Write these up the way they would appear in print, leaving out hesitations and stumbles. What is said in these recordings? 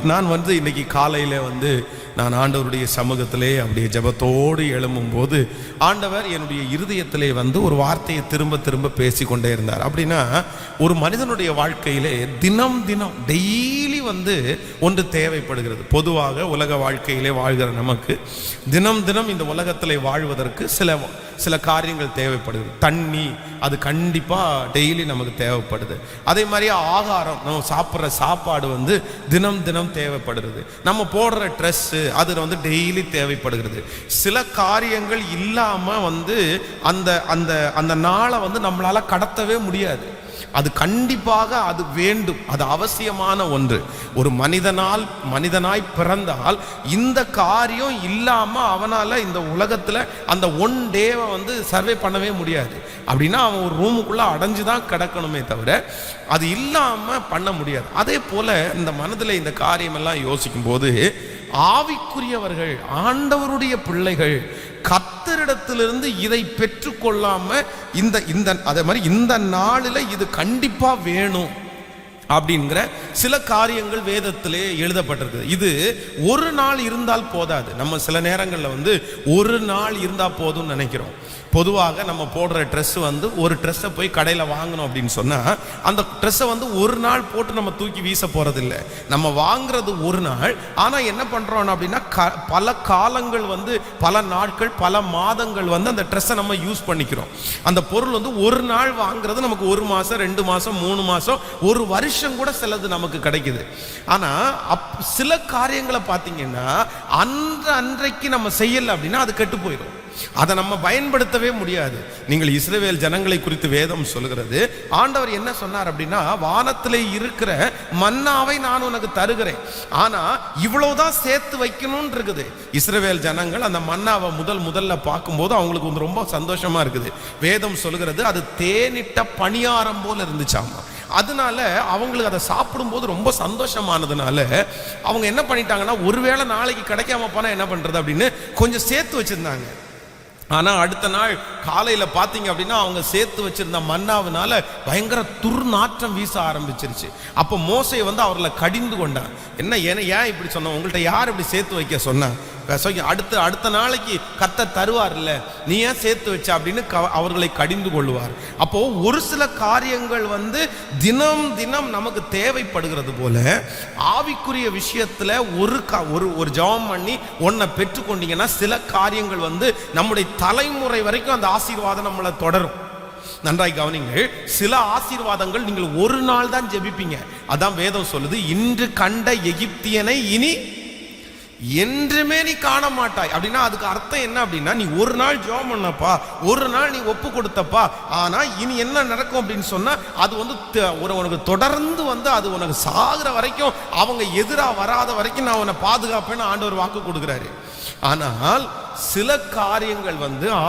நான் இன்னைக்கு காலையில் நான் ஆண்டவருடைய சமூகத்திலே அப்படியே ஜெபத்தோடு எழும்பும்போது ஆண்டவர் என்னுடைய இருதயத்திலே ஒரு வார்த்தையை திரும்ப திரும்ப பேசிக்கொண்டே இருந்தார். அப்படின்னா ஒரு மனிதனுடைய வாழ்க்கையிலே தினம் தினம் டெய்லி ஒன்று தேவைப்படுகிறது. பொதுவாக உலக வாழ்க்கையிலே வாழ்கிற நமக்கு தினம் தினம் இந்த உலகத்திலே வாழ்வதற்கு சில காரியங்கள் தேவைப்படுது. தண்ணி அது கண்டிப்பாக டெய்லி நமக்கு தேவைப்படுது. அதே மாதிரி ஆகாரம், நம்ம சாப்பிட்ற சாப்பாடு தினம் தினம் தேவைப்படுகிறது. நம்ம போடுற ட்ரெஸ்ஸு அது டெய்லி தேவைப்படுகிறது. சில காரியங்கள் இல்லாமல் அந்த அந்த அந்த நாளை நம்மளால கடத்தவே முடியாது. அது கண்டிப்பாக அது வேண்டும், அது அவசியமான ஒன்று. ஒரு மனிதனாய் பிறந்தால் இந்த காரியம் இல்லாம அவனால இந்த உலகத்துல அந்த ஒன் டேவை சர்வே பண்ணவே முடியாது. அப்படின்னா அவன் ஒரு ரூமுக்குள்ள அடைஞ்சுதான் கிடக்கணுமே தவிர அது இல்லாம பண்ண முடியாது. அதே போல இந்த மனதில் இந்த காரியம் எல்லாம் யோசிக்கும் போது ஆவிக்குரியவர்கள், ஆண்டவருடைய பிள்ளைகள் கர்த்தரிடத்திலிருந்து இதை பெற்றுக்கொள்ளாம அதே மாதிரி இந்த நாளில் இது கண்டிப்பா வேணும் அப்படிங்கிற சில காரியங்கள் வேதத்திலே எழுதப்பட்டிருக்கு. இது ஒரு நாள் இருந்தால் போதாது. நம்ம சில நேரங்களில் ஒரு நாள் இருந்தா போதும்னு நினைக்கிறோம். பொதுவாக நம்ம போடுற ட்ரெஸ் ஒரு ட்ரெஸ்ஸை போய் கடையில் வாங்கணும் அப்படின்னு சொன்னால் அந்த ட்ரெஸ்ஸை ஒரு நாள் போட்டு நம்ம தூக்கி வீச போகிறதில்லை. நம்ம வாங்குறது ஒரு நாள். ஆனால் என்ன பண்ணுறோம் அப்படின்னா பல காலங்கள் பல நாட்கள் பல மாதங்கள் அந்த ட்ரெஸ்ஸை நம்ம யூஸ் பண்ணிக்கிறோம். அந்த பொருள் ஒரு நாள் வாங்குறது நமக்கு 1 மாதம் 2 மாதம் 3 மாதம் 1 வருஷம் கூட சிலது நமக்கு கிடைக்குது. ஆனால் சில காரியங்களை பார்த்தீங்கன்னா அன்றைக்கு நம்ம செய்யலை அப்படின்னா அது கெட்டு போயிடும். அதை நம்ம பயன்படுத்தவே முடியாது. நீங்கள் இஸ்ரவேல் ஜனங்களை குறித்து வேதம் சொல்கிறது. ஆண்டவர் என்ன சொன்னார் அப்படின்னா, வானத்திலே இருக்கிற மன்னாவை நான் உனக்கு தருகிறேன், ஆனா இவ்வளவுதான் சேர்த்து வைக்கணும்னு இருக்குது. இஸ்ரவேல் ஜனங்கள் அந்த மன்னாவை முதல்ல பார்க்கும்போது அவங்களுக்கு ரொம்ப சந்தோஷமா இருக்குது. வேதம் சொல்கிறது அது தேனிட்ட பணியாரம் போல இருந்துச்சாமா. அதனால அவங்களுக்கு அதை சாப்பிடும்போது ரொம்ப சந்தோஷமானதுனால அவங்க என்ன பண்ணிட்டாங்கன்னா, ஒருவேளை நாளைக்கு கிடைக்காம போனா என்ன பண்றது அப்படின்னு கொஞ்சம் சேர்த்து வச்சிருந்தாங்க. ஆனால் அடுத்த நாள் காலையில் பார்த்தீங்க அப்படின்னா அவங்க சேர்த்து வச்சிருந்த மன்னாவினால பயங்கர துர்நாற்றம் வீச ஆரம்பிச்சிருச்சு. அப்போ மோசே அவர்களை கடிந்து கொண்டான். ஏன் இப்படி சொன்ன, உங்கள்கிட்ட யார் இப்படி சேர்த்து வைக்க சொன்னா? அடுத்த நாளைக்கு கர்த்தர் தருவார் இல்ல, நீ ஏன் சேர்த்து வச்ச அப்படின்னு அவர்களை கடிந்து கொள்வார். அப்போ ஒரு சில காரியங்கள் தினம் தினம் நமக்கு தேவைப்படுகிறது போல ஆவிக்குரிய விஷயத்துல ஒரு ஜெபம் பண்ணி ஒன்றை பெற்றுக்கொண்டீங்கன்னா சில காரியங்கள் நம்முடைய தலைமுறை வரைக்கும் அந்த ஆசீர்வாதம் நம்மளை தொடரும். நன்றாய் கவனிங்கள். சில ஆசீர்வாதங்கள் நீங்கள் ஒரு நாள் தான் ஜெபிப்பீங்க. அதான் வேதம் சொல்லுது, இன்று கண்ட எகிப்தியனை இனி என்றுமே நீ காண மாட்டாய். அப்படின்னா அதுக்கு அர்த்தம் என்ன அப்படின்னா, நீ ஒரு நாள் ஜெபம் பண்ணப்பா, ஒரு நாள் நீ ஒப்பு கொடுத்தப்பா, ஆனா இனி என்ன நடக்கும் அப்படின்னு சொன்னா அது உனக்கு தொடர்ந்து அது உனக்கு சாகுற வரைக்கும், அவங்க எதிராக வராத வரைக்கும் நான் உன்னை பாதுகாப்பேன்னு ஆண்டவர் வாக்கு கொடுக்குறாரு. ஆனால் சில காரியங்கள்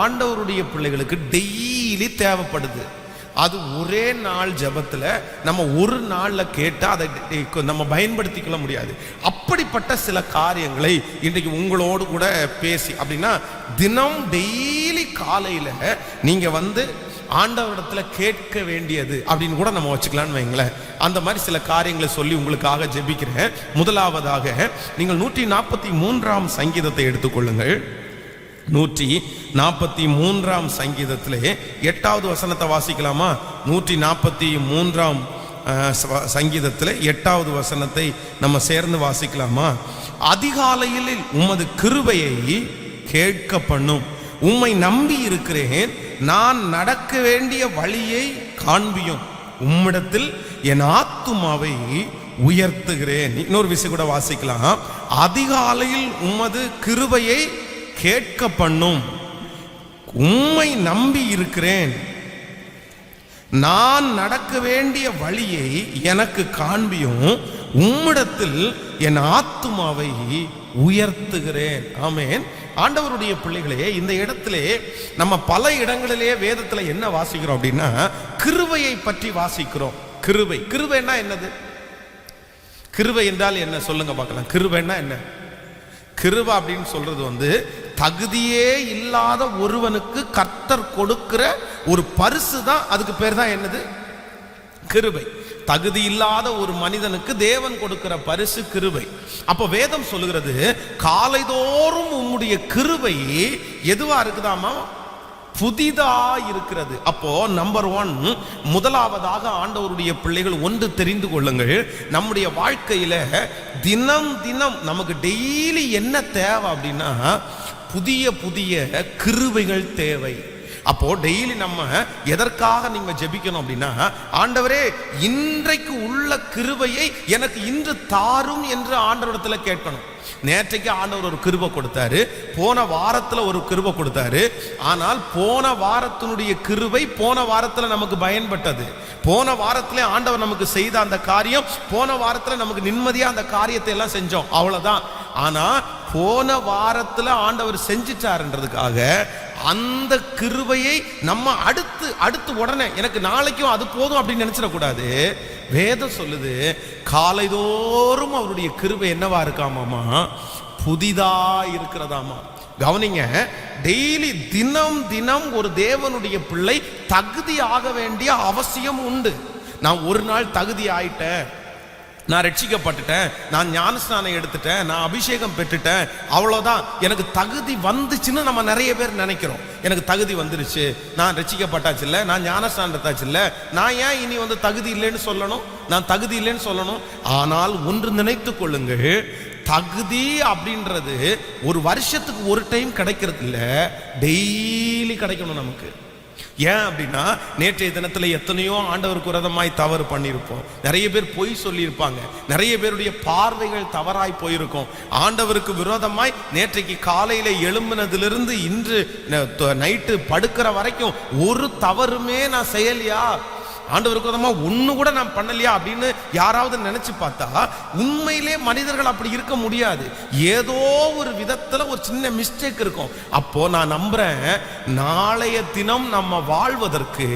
ஆண்டவருடைய பிள்ளைகளுக்கு டெய்லி தேவைப்படுது. அது ஒரே நாள் ஜெபத்தில் நம்ம ஒரு நாளில் கேட்டால் அதை நம்ம பயன்படுத்திக்கொள்ள முடியாது. அப்படிப்பட்ட சில காரியங்களை இன்றைக்கு உங்களோடு கூட பேசி, அப்படின்னா தினம் டெய்லி காலையில் நீங்கள் ஆண்டவரிடத்தில் கேட்க வேண்டியது அப்படின்னு கூட நம்ம வச்சுக்கலான்னு வைங்களேன். அந்த மாதிரி சில காரியங்களை சொல்லி உங்களுக்காக ஜெபிக்கிறேன். முதலாவதாக நீங்கள் 143ஆம் சங்கீதத்தை எடுத்துக்கொள்ளுங்கள். 143ஆம் சங்கீதத்திலே 8வது வசனத்தை வாசிக்கலாமா? 143ஆம் சங்கீதத்தில் 8வது வசனத்தை நம்ம சேர்ந்து வாசிக்கலாமா? அதிகாலையில் உமது கிருபையை கேட்க பண்ணும், உம்மை நம்பி இருக்கிறேன், நான் நடக்க வேண்டிய வழியை காண்பியும், உம்மிடத்தில் என் ஆத்துமாவை உயர்த்துகிறேன். இன்னொரு விஷயம் கூட வாசிக்கலாம். அதிகாலையில் உமது கிருபையை கேட்க பண்ணும், உம்மை நம்பி இருக்கிறேன், நான் நடக்க வேண்டிய வழியை எனக்கு காண்பியும், உம்மிடத்தில் என் ஆத்துமாவை உயர்த்துகிறேன். ஆமென். ஆண்டவருடைய பிள்ளைகளே, இந்த இடத்திலே நம்ம பல இடங்களிலே வேதத்துல என்ன வாசிக்கிறோம் அப்படின்னா, கிருபையை பற்றி வாசிக்கிறோம். கிருபைன்னா என்னது? கிருபை என்றால் என்ன சொல்லுங்க பார்க்கலாம். கிருபைன்னா என்ன? கிருபை அப்படின்னு சொல்றது தகுதியே இல்லாத ஒருவனுக்கு கர்த்தர் கொடுக்கிற ஒரு பரிசு தான். அதுக்கு பேர் தான் என்னது? கிருபை. தகுதி இல்லாத ஒரு மனிதனுக்கு தேவன் கொடுக்கிற பரிசு கிருபை. அப்போ வேதம் சொல்லுகிறது, காலைதோறும் உம்முடைய கிருபை எதுவா இருக்குதாமா? புதிதா இருக்கிறது. அப்போ நம்பர் 1, முதலாவதாக ஆண்டவருடைய பிள்ளைகள் ஒன்று தெரிந்து கொள்ளுங்கள், நம்முடைய வாழ்க்கையில தினம் தினம் நமக்கு டெய்லி என்ன தேவை அப்படின்னா, புதிய புதிய கிருபைகள் தேவை. அப்போ டெய்லி நம்ம எதற்காக நீங்க ஜெபிக்கணும் அப்படின்னா, ஆண்டவரே இன்றைக்கு உள்ள கிருபையை எனக்கு இன்று தாரும் என்று ஆண்டவரிடத்துல கேட்கணும். நேற்றைக்கு ஆண்டவர் ஒரு கிருபை கொடுத்தாரு, போன வாரத்துல ஒரு கிருபை கொடுத்தாரு. ஆனால் போன வாரத்தினுடைய கிருபை போன வாரத்துல நமக்கு பயன்பட்டது. போன வாரத்திலே ஆண்டவர் நமக்கு செய்த அந்த காரியம், போன வாரத்துல நமக்கு நிம்மதியா அந்த காரியத்தை எல்லாம் செஞ்சோம், அவ்வளவுதான். ஆனா போன வாரத்துல ஆண்டவர் செஞ்சிட்டாருன்றதுக்காக அந்த கிருபையை நம்ம அடுத்து உடனே எனக்கு நாளைக்கும் அது போதும் அப்படின்னு நினைச்சிடக்கூடாது. வேதம் சொல்லுது, காலைதோறும் அவருடைய கிருபை என்னவா இருக்காமாமா? புதிதா இருக்கிறதாமா. கவனிங்க, டெய்லி தினம் தினம் ஒரு தேவனுடைய பிள்ளை தகுதி ஆக வேண்டிய அவசியம் உண்டு. நான் ஒரு நாள் தகுதி ஆயிட்டேன், நான் ரட்சிக்கப்பட்டுட்டேன், நான் ஞானஸ்நானம் எடுத்துட்டேன், நான் அபிஷேகம் பெற்றுட்டேன், அவ்வளோதான் எனக்கு தகுதி வந்துச்சுன்னு நம்ம நிறைய பேர் நினைக்கிறோம். எனக்கு தகுதி வந்துருச்சு, நான் ரட்சிக்கப்பட்டாச்சு இல்லை, நான் ஞானஸ்நானம் எடுத்தாச்சு இல்லை, நான் ஏன் இனி தகுதி இல்லைன்னு சொல்லணும், நான் தகுதி இல்லைன்னு சொல்லணும். ஆனால் ஒன்று நினைத்து கொள்ளுங்கள், தகுதி அப்படின்றது ஒரு வருஷத்துக்கு ஒரு டைம் கிடைக்கிறது இல்லை, டெய்லி கிடைக்கணும் நமக்கு. ஏன் அப்படின்னா, நேற்றைய தினத்தில் எத்தனையோ ஆண்டவருக்கு விரோதமாய் தவறு பண்ணியிருப்போம், நிறைய பேர் பொய் சொல்லியிருப்பாங்க, நிறைய பேருடைய பார்வைகள் தவறாய் போயிருக்கும். ஆண்டவருக்கு விரோதமாய் நேற்றைக்கு காலையில எழும்பினதிலிருந்து இன்று நைட்டு படுக்கிற வரைக்கும் ஒரு தவறுமே நான் செய்யலையா, ஆண்டவருக்கு விரோதமா ஒண்ணு கூட நான் பண்ணலையா அப்படின்னு யாராவது நினைச்சு பார்த்தா, உண்மையிலே மனிதர்கள் அப்படி இருக்க முடியாது. ஏதோ ஒரு விதத்துல ஒரு சின்ன மிஸ்டேக் இருக்கும். அப்போ நான் நம்புறேன், நாளைய தினம் நம்ம வாழ்வதற்கு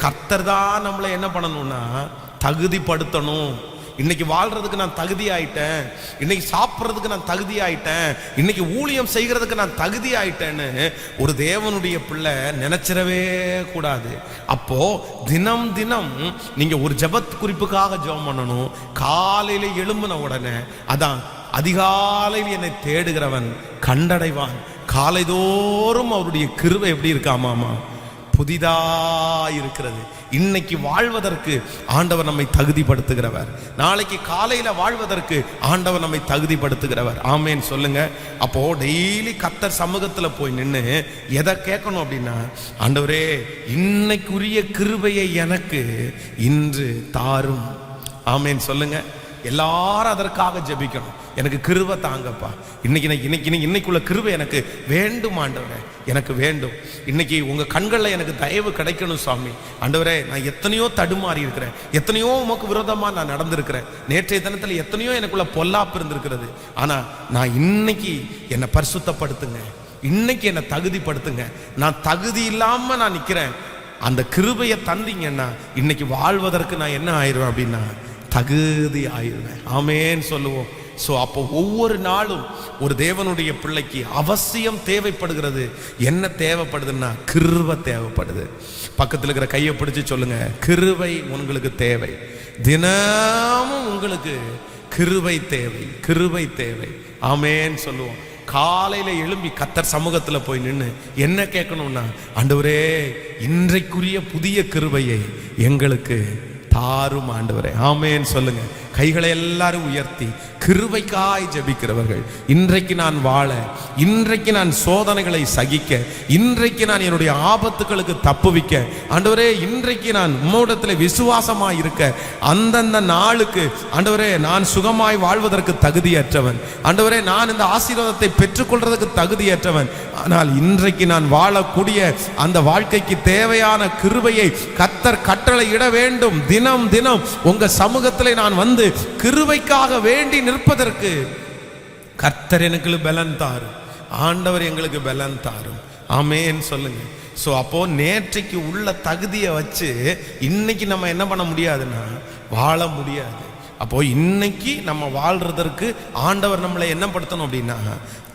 கர்த்தர் தான் நம்மளை என்ன பண்ணணும்னா தகுதிப்படுத்தணும். இன்னைக்கு வாழ்றதுக்கு நான் தகுதி ஆயிட்டேன், இன்னைக்கு சாப்பிட்றதுக்கு நான் தகுதி ஆயிட்டேன், இன்னைக்கு ஊழியம் செய்கிறதுக்கு நான் தகுதி ஆயிட்டேன்னு ஒரு தேவனுடைய பிள்ளை நினைச்சிடவே கூடாது. அப்போ தினம் தினம் நீங்க ஒரு ஜெபத் குறிப்புக்காக ஜெபம் பண்ணணும். காலையில எழும்பின உடனே, அதான் அதிகாலையில் என்னை தேடுகிறவன் கண்டடைவான். காலைதோறும் அவருடைய கிருபை எப்படி இருக்காமாமா? புதிதா இருக்கிறது. இன்னைக்கு வாழ்வதற்கு ஆண்டவர் நம்மை தகுதிப்படுத்துகிறவர், நாளைக்கு காலையில வாழ்வதற்கு ஆண்டவர் நம்மை தகுதிப்படுத்துகிறவர். ஆமேன் சொல்லுங்க. அப்போ டெய்லி கர்த்தர் சமூகத்துல போய் நின்று எதை கேட்கணும் அப்படின்னா, ஆண்டவரே இன்னைக்குரிய கிருபையை எனக்கு இன்று தாரும். ஆமேன் சொல்லுங்க. எல்லாரும் அதற்காக ஜெபிக்கணும். எனக்கு கிருபை தாங்கப்பா, இன்னைக்குள்ள கிருபை எனக்கு வேண்டும் ஆண்டவரே, எனக்கு வேண்டும். இன்னைக்கு உங்க கண்களில் எனக்கு தயவு கிடைக்கணும் சாமி. ஆண்டவரே, நான் எத்தனையோ தடுமாறி இருக்கிறேன், எத்தனையோ உமக்கு விரோதமா நான் நடந்திருக்கிறேன், நேற்றைய தினத்தில் எத்தனையோ எனக்குள்ள பொல்லாப்பு இருந்திருக்கிறது. ஆனா நான் இன்னைக்கு என்னை பரிசுத்தப்படுத்துங்க, இன்னைக்கு என்னை தகுதிப்படுத்துங்க. நான் தகுதி இல்லாம நான் நிக்கிறேன், அந்த கிருபையை தந்தீங்கன்னா இன்னைக்கு வாழ்வதற்கு நான் என்ன ஆயிடுவேன் அப்படின்னா தகுதி ஆயிடுவேன். ஆமேன்னு சொல்லுவோம். ஸோ அப்போ ஒவ்வொரு நாளும் ஒரு தேவனுடைய பிள்ளைக்கு அவசியம் தேவைப்படுகிறது. என்ன தேவைப்படுதுன்னா கிருபை தேவைப்படுது. பக்கத்தில் இருக்கிற கையை பிடிச்சு சொல்லுங்க, கிருபை உங்களுக்கு தேவை. தினமும் உங்களுக்கு கிருபை தேவை, கிருபை தேவை. ஆமேன்னு சொல்லுவோம். காலையில எழும்பி கர்த்தர் சமூகத்துல போய் நின்று என்ன கேட்கணும்னா, ஆண்டவரே இன்றைக்குரிய புதிய கிருபையை எங்களுக்கு தாரும் ஆண்டவரே. ஆமேன்னு சொல்லுங்க. கைகளை எல்லாரும் உயர்த்தி கிருபைக்காய் ஜெபிக்கிறவர்கள், இன்றைக்கு நான் வாழ, இன்றைக்கு நான் சோதனைகளை சகிக்க, இன்றைக்கு நான் என்னுடைய ஆபத்துகளுக்கு தப்புவிக்க, ஆண்டவரே இன்றைக்கு நான் உம்மிடத்தில் விசுவாசமாய் இருக்க, அந்தந்த நாளுக்கு ஆண்டவரே நான் சுகமாய் வாழ்வதற்கு தகுதியற்றவன், ஆண்டவரே நான் இந்த ஆசீர்வாதத்தை பெற்றுக்கொள்றதுக்கு தகுதியற்றவன், ஆனால் இன்றைக்கு நான் வாழக்கூடிய அந்த வாழ்க்கைக்கு தேவையான கிருபையை கர்த்தர் கட்டளை இட வேண்டும். தினம் தினம் உங்க சமூகத்திலே நான் வந்து கிருபைக்காக வேண்டி நிற்பதற்கு கர்த்தர் எனக்கு பலன் தாரும், ஆண்டவர் எங்களுக்கு பலன் தாரும். ஆமேன்னு சொல்லுங்க. ஸோ அப்போ நேற்றைக்கு உள்ள தகுதியை வச்சு இன்னைக்கு நம்ம என்ன பண்ண முடியாதுன்னா வாழ முடியாது. அப்போ இன்னைக்கு நம்ம வாழ்றதற்கு ஆண்டவர் நம்மளை என்ன படுத்தணும் அப்படின்னா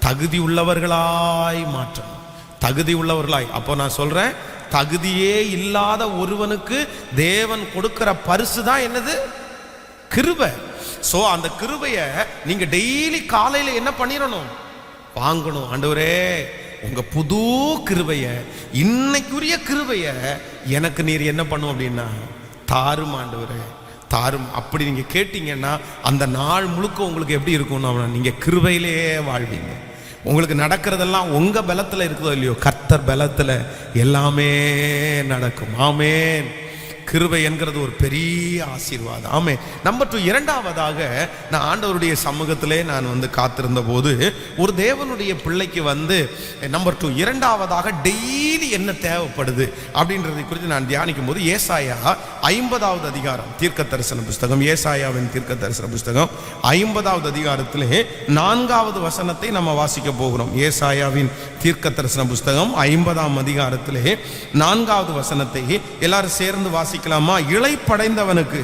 தகுதி உள்ளவர்களாய் மாற்றணும், தகுதி உள்ளவர்களாய். அப்போ நான் சொல்றேன், தகுதியே இல்லாத ஒருவனுக்கு தேவன் கொடுக்கிற பரிசு தான் என்னது? கிருபை. சோ அந்த கிருபையை நீங்க டெய்லி காலையில என்ன பண்ணிடணும்? வாங்கணும். ஆண்டவரே, உங்க புது கிருபைய, இன்னைக்குரிய கிருபைய எனக்கு நீர் என்ன பண்ணும் அப்படின்னா தாரும் ஆண்டவரே, தாரும். அப்படி நீங்க கேட்டீங்கன்னா அந்த நாள் முழுக்க உங்களுக்கு எப்படி இருக்கும்னா நீங்க கிருபையிலேயே வாழ்வீங்க. உங்களுக்கு நடக்கிறதெல்லாம் உங்க பலத்துல இருக்குதோ இல்லையோ, கர்த்தர் பலத்துல எல்லாமே நடக்கும். ஆமென். கிருபை என்கிறது ஒரு பெரிய ஆசீர்வாதம். ஆமே. நம்பர் 2, இரண்டாவதாக நான் ஆண்டவருடைய சமூகத்திலே நான் வந்து காத்திருந்த போது ஒரு தேவனுடைய பிள்ளைக்கு வந்து நம்பர் 2 இரண்டாவதாக டெய்லி என்ன தேவைப்படுது அப்படின்றதை குறித்து நான் தியானிக்கும் போது ஏசாயா 50வது அதிகாரம் தீர்க்க தரிசன புஸ்தகம், ஏசாயாவின் தீர்க்க தரிசன புஸ்தகம் 50வது அதிகாரத்திலே 4வது வசனத்தை நம்ம வாசிக்க போகிறோம். ஏசாயாவின் தீர்க்க தரிசன புஸ்தகம் 50ஆம் அதிகாரத்திலே 4வது வசனத்தை எல்லாரும் சேர்ந்து வாசிக்கலாமா? இளைப்படைந்தவனுக்கு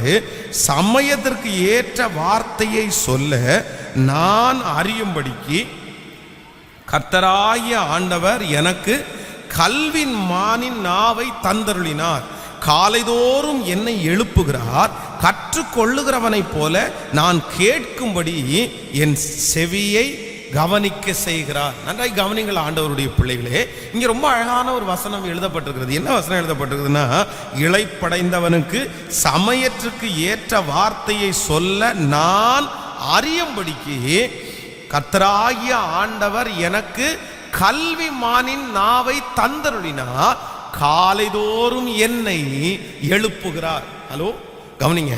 சமயத்திற்கு ஏற்ற வார்த்தையை சொல்ல நான் அறியும்படிக்கு கர்த்தராகிய ஆண்டவர் எனக்கு கல்வின் மானின் நாவை தந்தருளினார். காலைதோறும் என்னை எழுப்புகிறார். கற்றுக்கொள்ளுகிறவனைப் போல நான் கேட்கும்படி என் செவியை கவனிக்க செய்கிறார். நன்றாய் கவனிங்கள் ஆண்டவருடைய பிள்ளைகளே. இங்க ரொம்ப அழகான ஒரு வசனம் எழுதப்பட்டிருக்கிறது. என்ன வசனம் எழுதப்பட்டிருக்குதுன்னா, இளைப்படைந்தவனுக்கு சமயத்திற்கு ஏற்ற வார்த்தையை சொல்ல நான் அறியும்படிக்கு கர்த்தராகிய ஆண்டவர் எனக்கு கல்வி மானின் நாவை தந்தருளினார். காலைதோறும் என்னை எழுப்புகிறார். ஹலோ, கவனிங்க.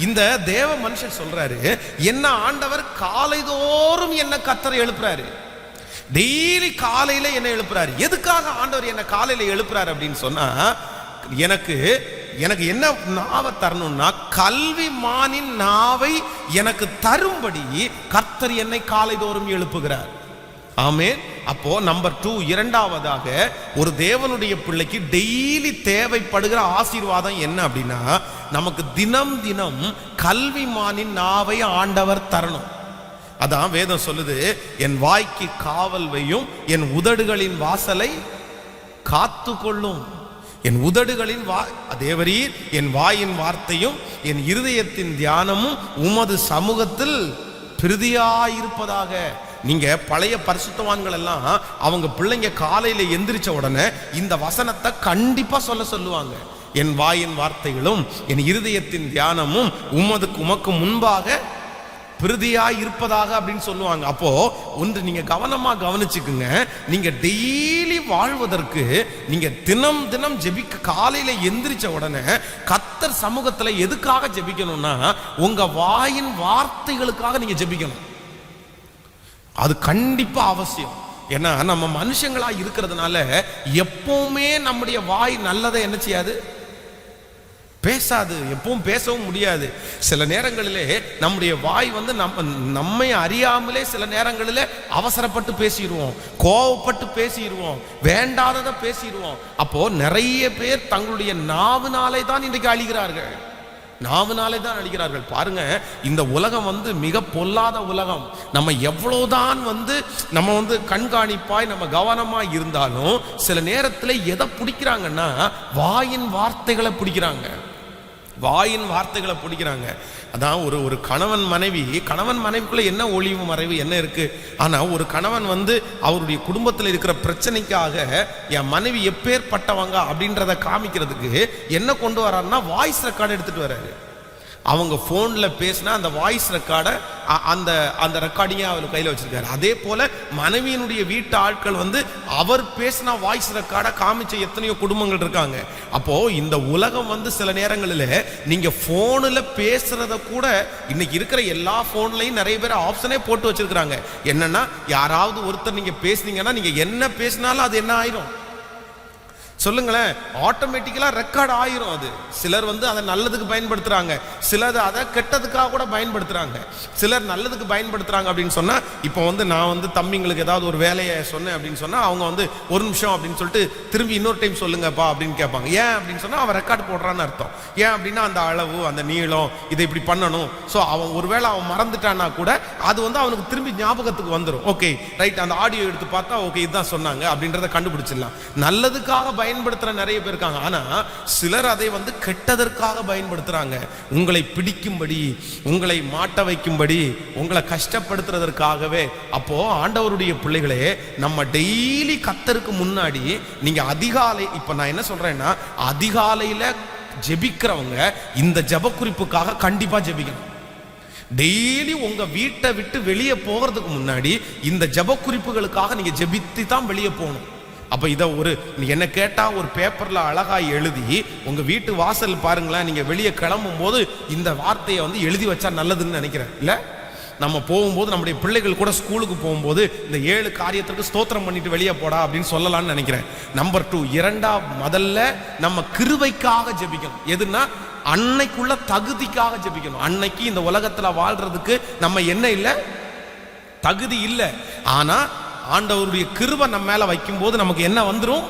இந்த தேவ மனுஷன் சொல்றாரு, என்ன ஆண்டவர் காலைதோறும் என்ன கர்த்தர் எழுப்புறாரு. டெய்லி காலையில என்ன எழுப்புறாரு. எதுக்காக ஆண்டவர் என்ன காலையில எழுப்புறாரு அப்படின்னு சொன்னா, எனக்கு என்ன நாவை தரணும்னா கல்வி மானின் நாவை எனக்கு தரும்படி கர்த்தர் என்னை காலைதோறும் எழுப்புகிறார். ஆமென். அப்போ நம்பர் 2 இரண்டாவதாக ஒரு தேவனுடைய பிள்ளைக்கு டெய்லி தேவைப்படுகிற ஆசீர்வாதம் என்ன அப்படின்னா, நமக்கு தினம் தினம் கல்விமானின் நாவை ஆண்டவர் தரணும். அதான் வேதம் சொல்லுது, என் வாய்க்கு காவல் வையும், என் உதடுகளின் வாசலை காத்து கொள்ளும். என் உதடுகளின் தேவரீர் என் வாயின் வார்த்தையும் என் இருதயத்தின் தியானமும் உமது சமூகத்தில் பிரதியாயிருப்பதாக. நீங்க பழைய பரிசுத்தவான்கள் எல்லாம் அவங்க பிள்ளைங்க காலையில எந்திரிச்ச உடனே இந்த வசனத்தை கண்டிப்பா சொல்லுவாங்க. என் வாயின் வார்த்தைகளும் என் இருதயத்தின் தியானமும் உமக்கு முன்பாக பிரதியாய் இருப்பதாக அப்படின்னு சொல்லுவாங்க. அப்போ ஒன்று நீங்க கவனமா கவனிச்சுக்குங்க. நீங்க டெய்லி வாழ்வதற்கு நீங்க தினம் தினம் ஜெபிக்க, காலையில எந்திரிச்ச உடனே கர்த்தர் சமூகத்துல எதுக்காக ஜெபிக்கணும்னா, உங்க வாயின் வார்த்தைகளுக்காக நீங்க ஜெபிக்கணும். அது கண்டிப்பா அவசியம். ஏன்னா நம்ம மனுஷங்களா இருக்கிறதுனால எப்பவுமே நம்முடைய வாய் நல்லதை என்ன செய்யாது, பேசாது. எப்பவும் பேசவும் முடியாது. சில நேரங்களிலே நம்முடைய வாய் வந்து நம்மை அறியாமலே சில நேரங்களிலே அவசரப்பட்டு பேசிடுவோம், கோவப்பட்டு பேசிடுவோம், வேண்டாததை பேசிடுவோம். அப்போ நிறைய பேர் தங்களுடைய நாவினாலே தான் இன்றைக்கு அழிகிறார்கள். நாவினாலே தான் அழிகிறார்கள். பாருங்க, இந்த உலகம் வந்து மிக பொல்லாத உலகம். நம்ம எவ்வளவுதான் நம்ம கண்காணிப்பாய் நம்ம கவனமாய் இருந்தாலும் சில நேரத்தில் எதை பிடிக்கிறாங்கன்னா வாயின் வார்த்தைகளை பிடிக்கிறாங்க. வாயின் வார்த்தைகளை பிடிக்கிறாங்க. அதான் ஒரு கணவன் மனைவிக்குள்ள என்ன ஒளிவு மறைவு என்ன இருக்கு. ஆனா ஒரு கணவன் அவருடைய குடும்பத்தில் இருக்கிற பிரச்சனைக்காக என் மனைவி எப்பேற்பட்டவங்க அப்படின்றத காமிக்கிறதுக்கு என்ன கொண்டு வர்றாருன்னா வாய்ஸ் ரெக்கார்டு எடுத்துட்டு வர்றாரு. அவங்க போன்ல பேசினா அந்த வாய்ஸ் ரெக்கார்டை அந்த ரெக்கார்டிங்க அவர் கையில் வச்சிருக்காரு. அதே போல மனைவியினுடைய வீட்டு ஆட்கள் அவர் பேசினா வாய்ஸ் ரெக்கார்டை காமிச்ச எத்தனையோ குடும்பங்கள் இருக்காங்க. அப்போ இந்த உலகம் சில நேரங்களில் நீங்க போன்ல பேசுறத கூட இன்னைக்கு இருக்கிற எல்லா போன்லையும் நிறைய பேர் ஆப்ஷனே போட்டு வச்சிருக்காங்க. என்னன்னா, யாராவது ஒருத்தர் நீங்க பேசுனீங்கன்னா நீங்க என்ன பேசினாலும் அது என்ன ஆயிரும் சொல்லுங்களேன், ஆட்டோமேட்டிக்கலா ரெக்கார்ட் ஆயிரும். அது சிலர் அதை நல்லதுக்கு பயன்படுத்துறாங்க, சிலர் அதை கெட்டதுக்காக கூட பயன்படுத்துறாங்க. சிலர் நல்லதுக்கு பயன்படுத்துறாங்க அப்படின்னு சொன்னா, இப்போ நான் தம்பிங்களுக்கு ஏதாவது ஒரு வேலையை சொன்னேன் அப்படின்னு சொன்னா அவங்க ஒரு நிமிஷம் அப்படின்னு சொல்லிட்டு திரும்பி இன்னொரு டைம் சொல்லுங்கப்பா அப்படின்னு கேட்பாங்க. ஏன் அப்படின்னு சொன்னா அவன் ரெக்கார்ட் போடுறான்னு அர்த்தம். ஏன் அப்படின்னா அந்த அளவு, அந்த நீளம், இதை இப்படி பண்ணணும். ஸோ அவன் ஒருவேளை அவன் மறந்துட்டான்னா கூட அது அவனுக்கு திரும்பி ஞாபகத்துக்கு வந்துடும். ஓகே ரைட், அந்த ஆடியோ எடுத்து பார்த்தா ஓகே இதுதான் சொன்னாங்க அப்படின்றத கண்டுபிடிச்சிடலாம். நல்லதுக்காக பயன்படுத்த பயன்படுத்துற நிறைய பேர் இருக்காங்க. ஆனா சிலர் அதை வந்து கெட்டதற்காக பயன்படுத்துறாங்க. உங்களை பிடிக்கும்படி, உங்களை மாட்ட வைக்கும்படி, உங்களை கஷ்டப்படுத்துறதற்காகவே. அப்போ ஆண்டவருடைய பிள்ளைகளே, நம்ம டெய்லி கர்த்தருக்கு முன்னாடி நீங்க அதிகாலை, இப்ப நான் என்ன சொல்றேன்னா, அதிகாலையில ஜெபிக்கிறவங்க இந்த ஜெப குறிப்புக்காக கண்டிப்பா ஜெபிக்கணும். டெய்லி உங்க வீட்டை விட்டு வெளியே போகிறதுக்கு முன்னாடி இந்த ஜெப குறிப்புகளுக்காக நீங்க ஜெபித்து தான் வெளியே போகணும். அப்ப இதை என்ன கேட்டா ஒரு பேப்பர்ல அழகா எழுதி உங்க வீட்டு வாசல் பாருங்களேன், நீங்க வெளியே கிளம்பும் போது இந்த வார்த்தையை வந்து எழுதி வச்சா நல்லதுன்னு நினைக்கிறேன். இல்ல, நம்ம போகும்போது நம்முடைய பிள்ளைகள் கூட ஸ்கூலுக்கு போகும்போது இந்த 7 காரியத்திற்கு ஸ்தோத்திரம் பண்ணிட்டு வெளியே போடா அப்படின்னு சொல்லலாம்னு நினைக்கிறேன். நம்பர் 2, முதல்ல நம்ம கிருபைக்காக ஜெபிக்கணும். எதுனா அன்னைக்குள்ள தகுதிக்காக ஜெபிக்கணும். அன்னைக்கு இந்த உலகத்துல வாழ்றதுக்கு நம்ம என்ன இல்லை, தகுதி இல்லை. ஆனா ஆண்டவருடைய கிருபை நம்ம மேல வைக்கும் போது நமக்கு என்ன வந்துடும்,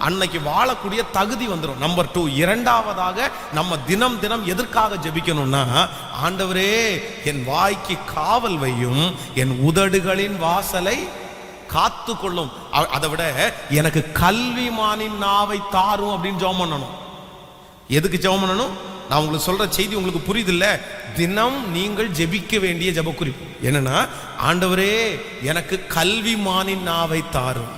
அன்னைக்கு வாழக்கூடிய தகுதி வந்துடும். நம்பர் 2, இரண்டாவதாக நம்ம தினம் தினம் எதற்காக ஜெபிக்கணும்னா, ஆண்டவரே என் வாய்க்கு காவல் வையும், என் உதடுகளின் வாசலை காத்து கொள்ளும். அதை விட எனக்கு கல்விமானின் நாவை தாரும் அப்படின்னு ஜெபம் பண்ணணும். எதுக்கு ஜெபம் பண்ணணும்? நான் உங்களுக்கு சொல்ற செய்தி உங்களுக்கு புரியுது இல்ல? தினம் நீங்கள் ஜெபிக்க வேண்டிய ஜெப குறிப்பு என்னன்னா, ஆண்டவரே எனக்கு கல்விமானின் நாவை தாரும்,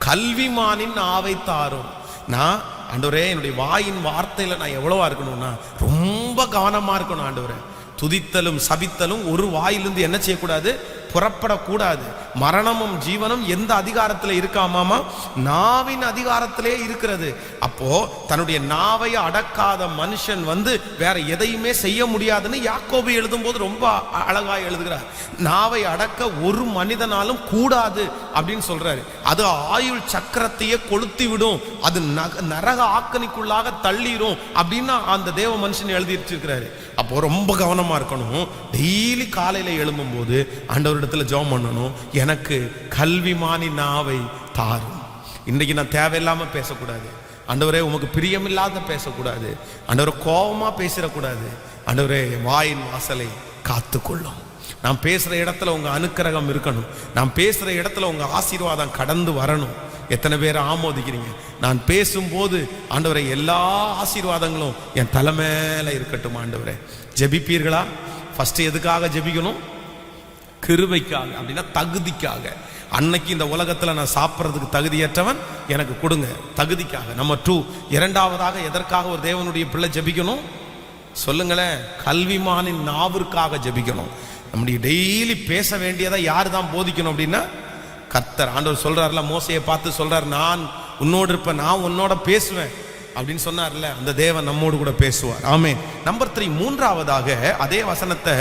கல்விமானின் நாவை தாரும். நான் ஆண்டவரே என்னுடைய வாயின் வார்த்தையில நான் எவ்வளவா இருக்கணும்னா ரொம்ப கவனமா இருக்கணும். ஆண்டவரே, துதித்தலும் சபித்தலும் ஒரு வாயிலிருந்து என்ன செய்யக்கூடாது, புறப்படக்கூடாது. மரணமும் ஜீவனும் எந்த அதிகாரத்தில் இருக்காமாமா? நாவின் அதிகாரத்திலே இருக்கிறது. அப்போ தன்னுடைய நாவை அடக்காத மனுஷன் வந்து வேற எதையுமே செய்ய முடியாதுன்னு யாக்கோபு எழுதும் போது ரொம்ப அழகா எழுதுகிறார். நாவை அடக்க ஒரு மனிதனாலும் கூடாது அப்படின்னு சொல்றாரு. அது ஆயுள் சக்கரத்தையே கொளுத்தி விடும், அது நரக ஆக்கணிக்குள்ளாக தள்ளிரும் அப்படின்னு அந்த தேவ மனுஷன் எழுதி வச்சிருக்கிறாரு. அப்போ ரொம்ப கவனமா இருக்கணும். டெய்லி காலையில எழும்பும் போது ஆண்டவரிடத்துல ஜெபம் பண்ணணும், எனக்கு கல்விமானி நாவை தாரும். இன்றைக்கு நான் தேவையில்லாம பேசக்கூடாது. ஆண்டவரே உமக்கு பிரியமில்லாத பேசக்கூடாது. ஆண்டவரே கோபமா பேசிடக்கூடாது. ஆண்டவரே வாயின் வாசலை காத்துக்கொள்ளும். நான் பேசுற இடத்துல உங்க அனுக்கிரகம் இருக்கணும். நான் பேசுற இடத்துல உங்க ஆசீர்வாதம் கடந்து வரணும். எத்தனை பேர் ஆமோதிக்கிறீங்க? நான் பேசும்போது ஆண்டவரே எல்லா ஆசீர்வாதங்களும் என் தலைமையில இருக்கட்டும். ஆண்டவரே, ஜெபிப்பீர்களா? ஃபர்ஸ்ட் எதுக்காக ஜெபிக்கணும்? கிருபைக்காக, அப்படின்னா தகுதிக்காக. அன்னைக்கு இந்த உலகத்துல நான் சாப்பிட்றதுக்கு தகுதியற்றவன், எனக்கு கொடுங்க, தகுதிக்காக. நம்பர் 2, இரண்டாவதாக எதற்காக ஒரு தேவனுடைய பிள்ளை ஜெபிக்கணும் சொல்லுங்களேன்? கல்விமானின் நாவிற்காக ஜெபிக்கணும். நம்முடைய டெய்லி பேச வேண்டியதை யாரு தான் போதிக்கணும் அப்படின்னா கர்த்தர். ஆண்டவர் சொல்றாருல, மோசையை பார்த்து சொல்றாரு, நான் உன்னோடு இருப்பேன், நான் உன்னோட பேசுவேன் அப்படின்னு சொன்னார்ல, அந்த தேவன் நம்மோடு கூட பேசுவார். ஆமென். நம்பர் 3, மூன்றாவதாக அதே வசனத்தை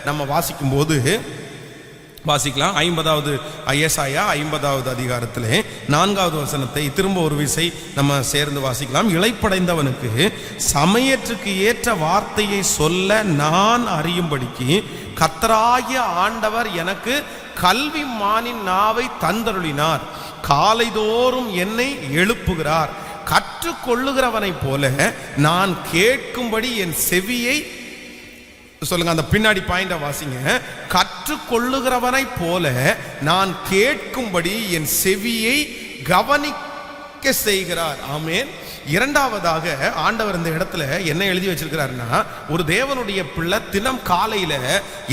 நம்ம வாசிக்கும் போது வாசிக்கலாம். 50வது ஏசாயா 50வது அதிகாரத்திலே 4வது வசனத்தை திரும்ப ஒரு விசை நம்ம சேர்ந்து வாசிக்கலாம். இளைப்படைந்தவனுக்கு சமயத்துக்கு ஏற்ற வார்த்தையை சொல்ல நான் அறியும்படிக்கு கர்த்தராகிய ஆண்டவர் எனக்கு கல்விமானின் நாவை தந்தருளினார். காலைதோறும் என்னை எழுப்புகிறார். கற்றுக்கொள்ளுகிறவனை போல நான் கேட்கும்படி என் செவியை, சொல்லுங்க அந்த பின்னாடி பாயிண்ட வாசிங்க, கற்றுக்கொள்ளுகிறவனை போல நான் கேட்கும்படி என் செவியை கவனிக்க செய்கிறார். ஆமென். இரண்டாவதாக ஆண்டவர் இந்த இடத்துல என்ன எழுதி வச்சிருக்கிறாருன்னா, ஒரு தேவனுடைய பிள்ளை தினம் காலையில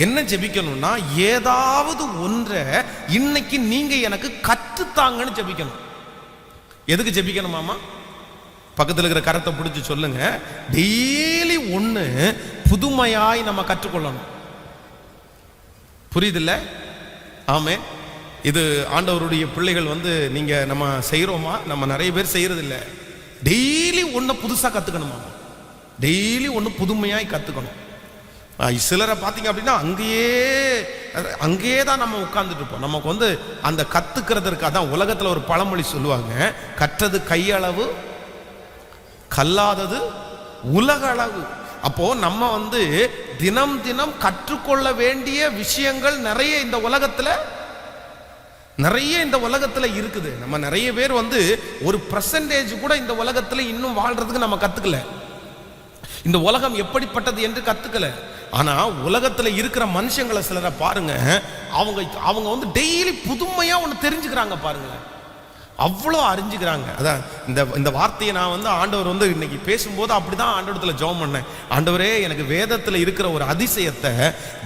என்ன ஜெபிக்கணும்னா, ஏதாவது ஒன்றை இன்னைக்கு நீங்க எனக்கு கற்றுத்தாங்கன்னு ஜெபிக்கணும். எதுக்கு ஜெபிக்கணுமாமா? பக்கத்தில் இருக்கிற கரத்தை பிடிச்சி சொல்லுங்க. டெய்லி ஒன்று புதுமையாய் நம்ம கற்றுக்கொள்ளணும். புரியுதில்ல? ஆமே. இது ஆண்டவருடைய பிள்ளைகள் வந்து நீங்க நம்ம செய்யறோமா? நம்ம நிறைய பேர் செய்யறது இல்லை. டெய்லி ஒன்று புதுசாக கற்றுக்கணுமா? டெய்லி ஒன்று புதுமையாய் கற்றுக்கணும். சிலரை பார்த்தீங்க அப்படின்னா அங்கேயே தான் நம்ம உட்கார்ந்துட்டு இருப்போம். நமக்கு வந்து அந்த கற்றுக்கிறதுக்காக தான் உலகத்தில் ஒரு பழமொழி சொல்லுவாங்க, கற்றது கையளவு, கல்லாதது உலக அளவு. அப்போ நம்ம வந்து தினம் தினம் கற்றுக்கொள்ள வேண்டிய விஷயங்கள் நிறைய இந்த உலகத்துல இருக்குது. நம்ம நிறைய பேர் வந்து ஒரு % கூட இந்த உலகத்துல இன்னும் வாழ்றதுக்கு நம்ம கத்துக்கல. இந்த உலகம் எப்படிப்பட்டது என்று கத்துக்கல. ஆனா உலகத்துல இருக்கிற மனுஷங்களை சிலரை பாருங்க, அவங்க வந்து டெய்லி புதுமையா ஒண்ணு தெரிஞ்சுக்கிறாங்க பாருங்க. அவ்வளோ அறிஞ்சுக்கிறாங்க. அதான் இந்த வார்த்தையை நான் வந்து ஆண்டவர் வந்து இன்னைக்கு பேசும்போது அப்படிதான் ஆண்டவரத்தில் ஜெபம் பண்ணேன். ஆண்டவரே, எனக்கு வேதத்தில் இருக்கிற ஒரு அதிசயத்தை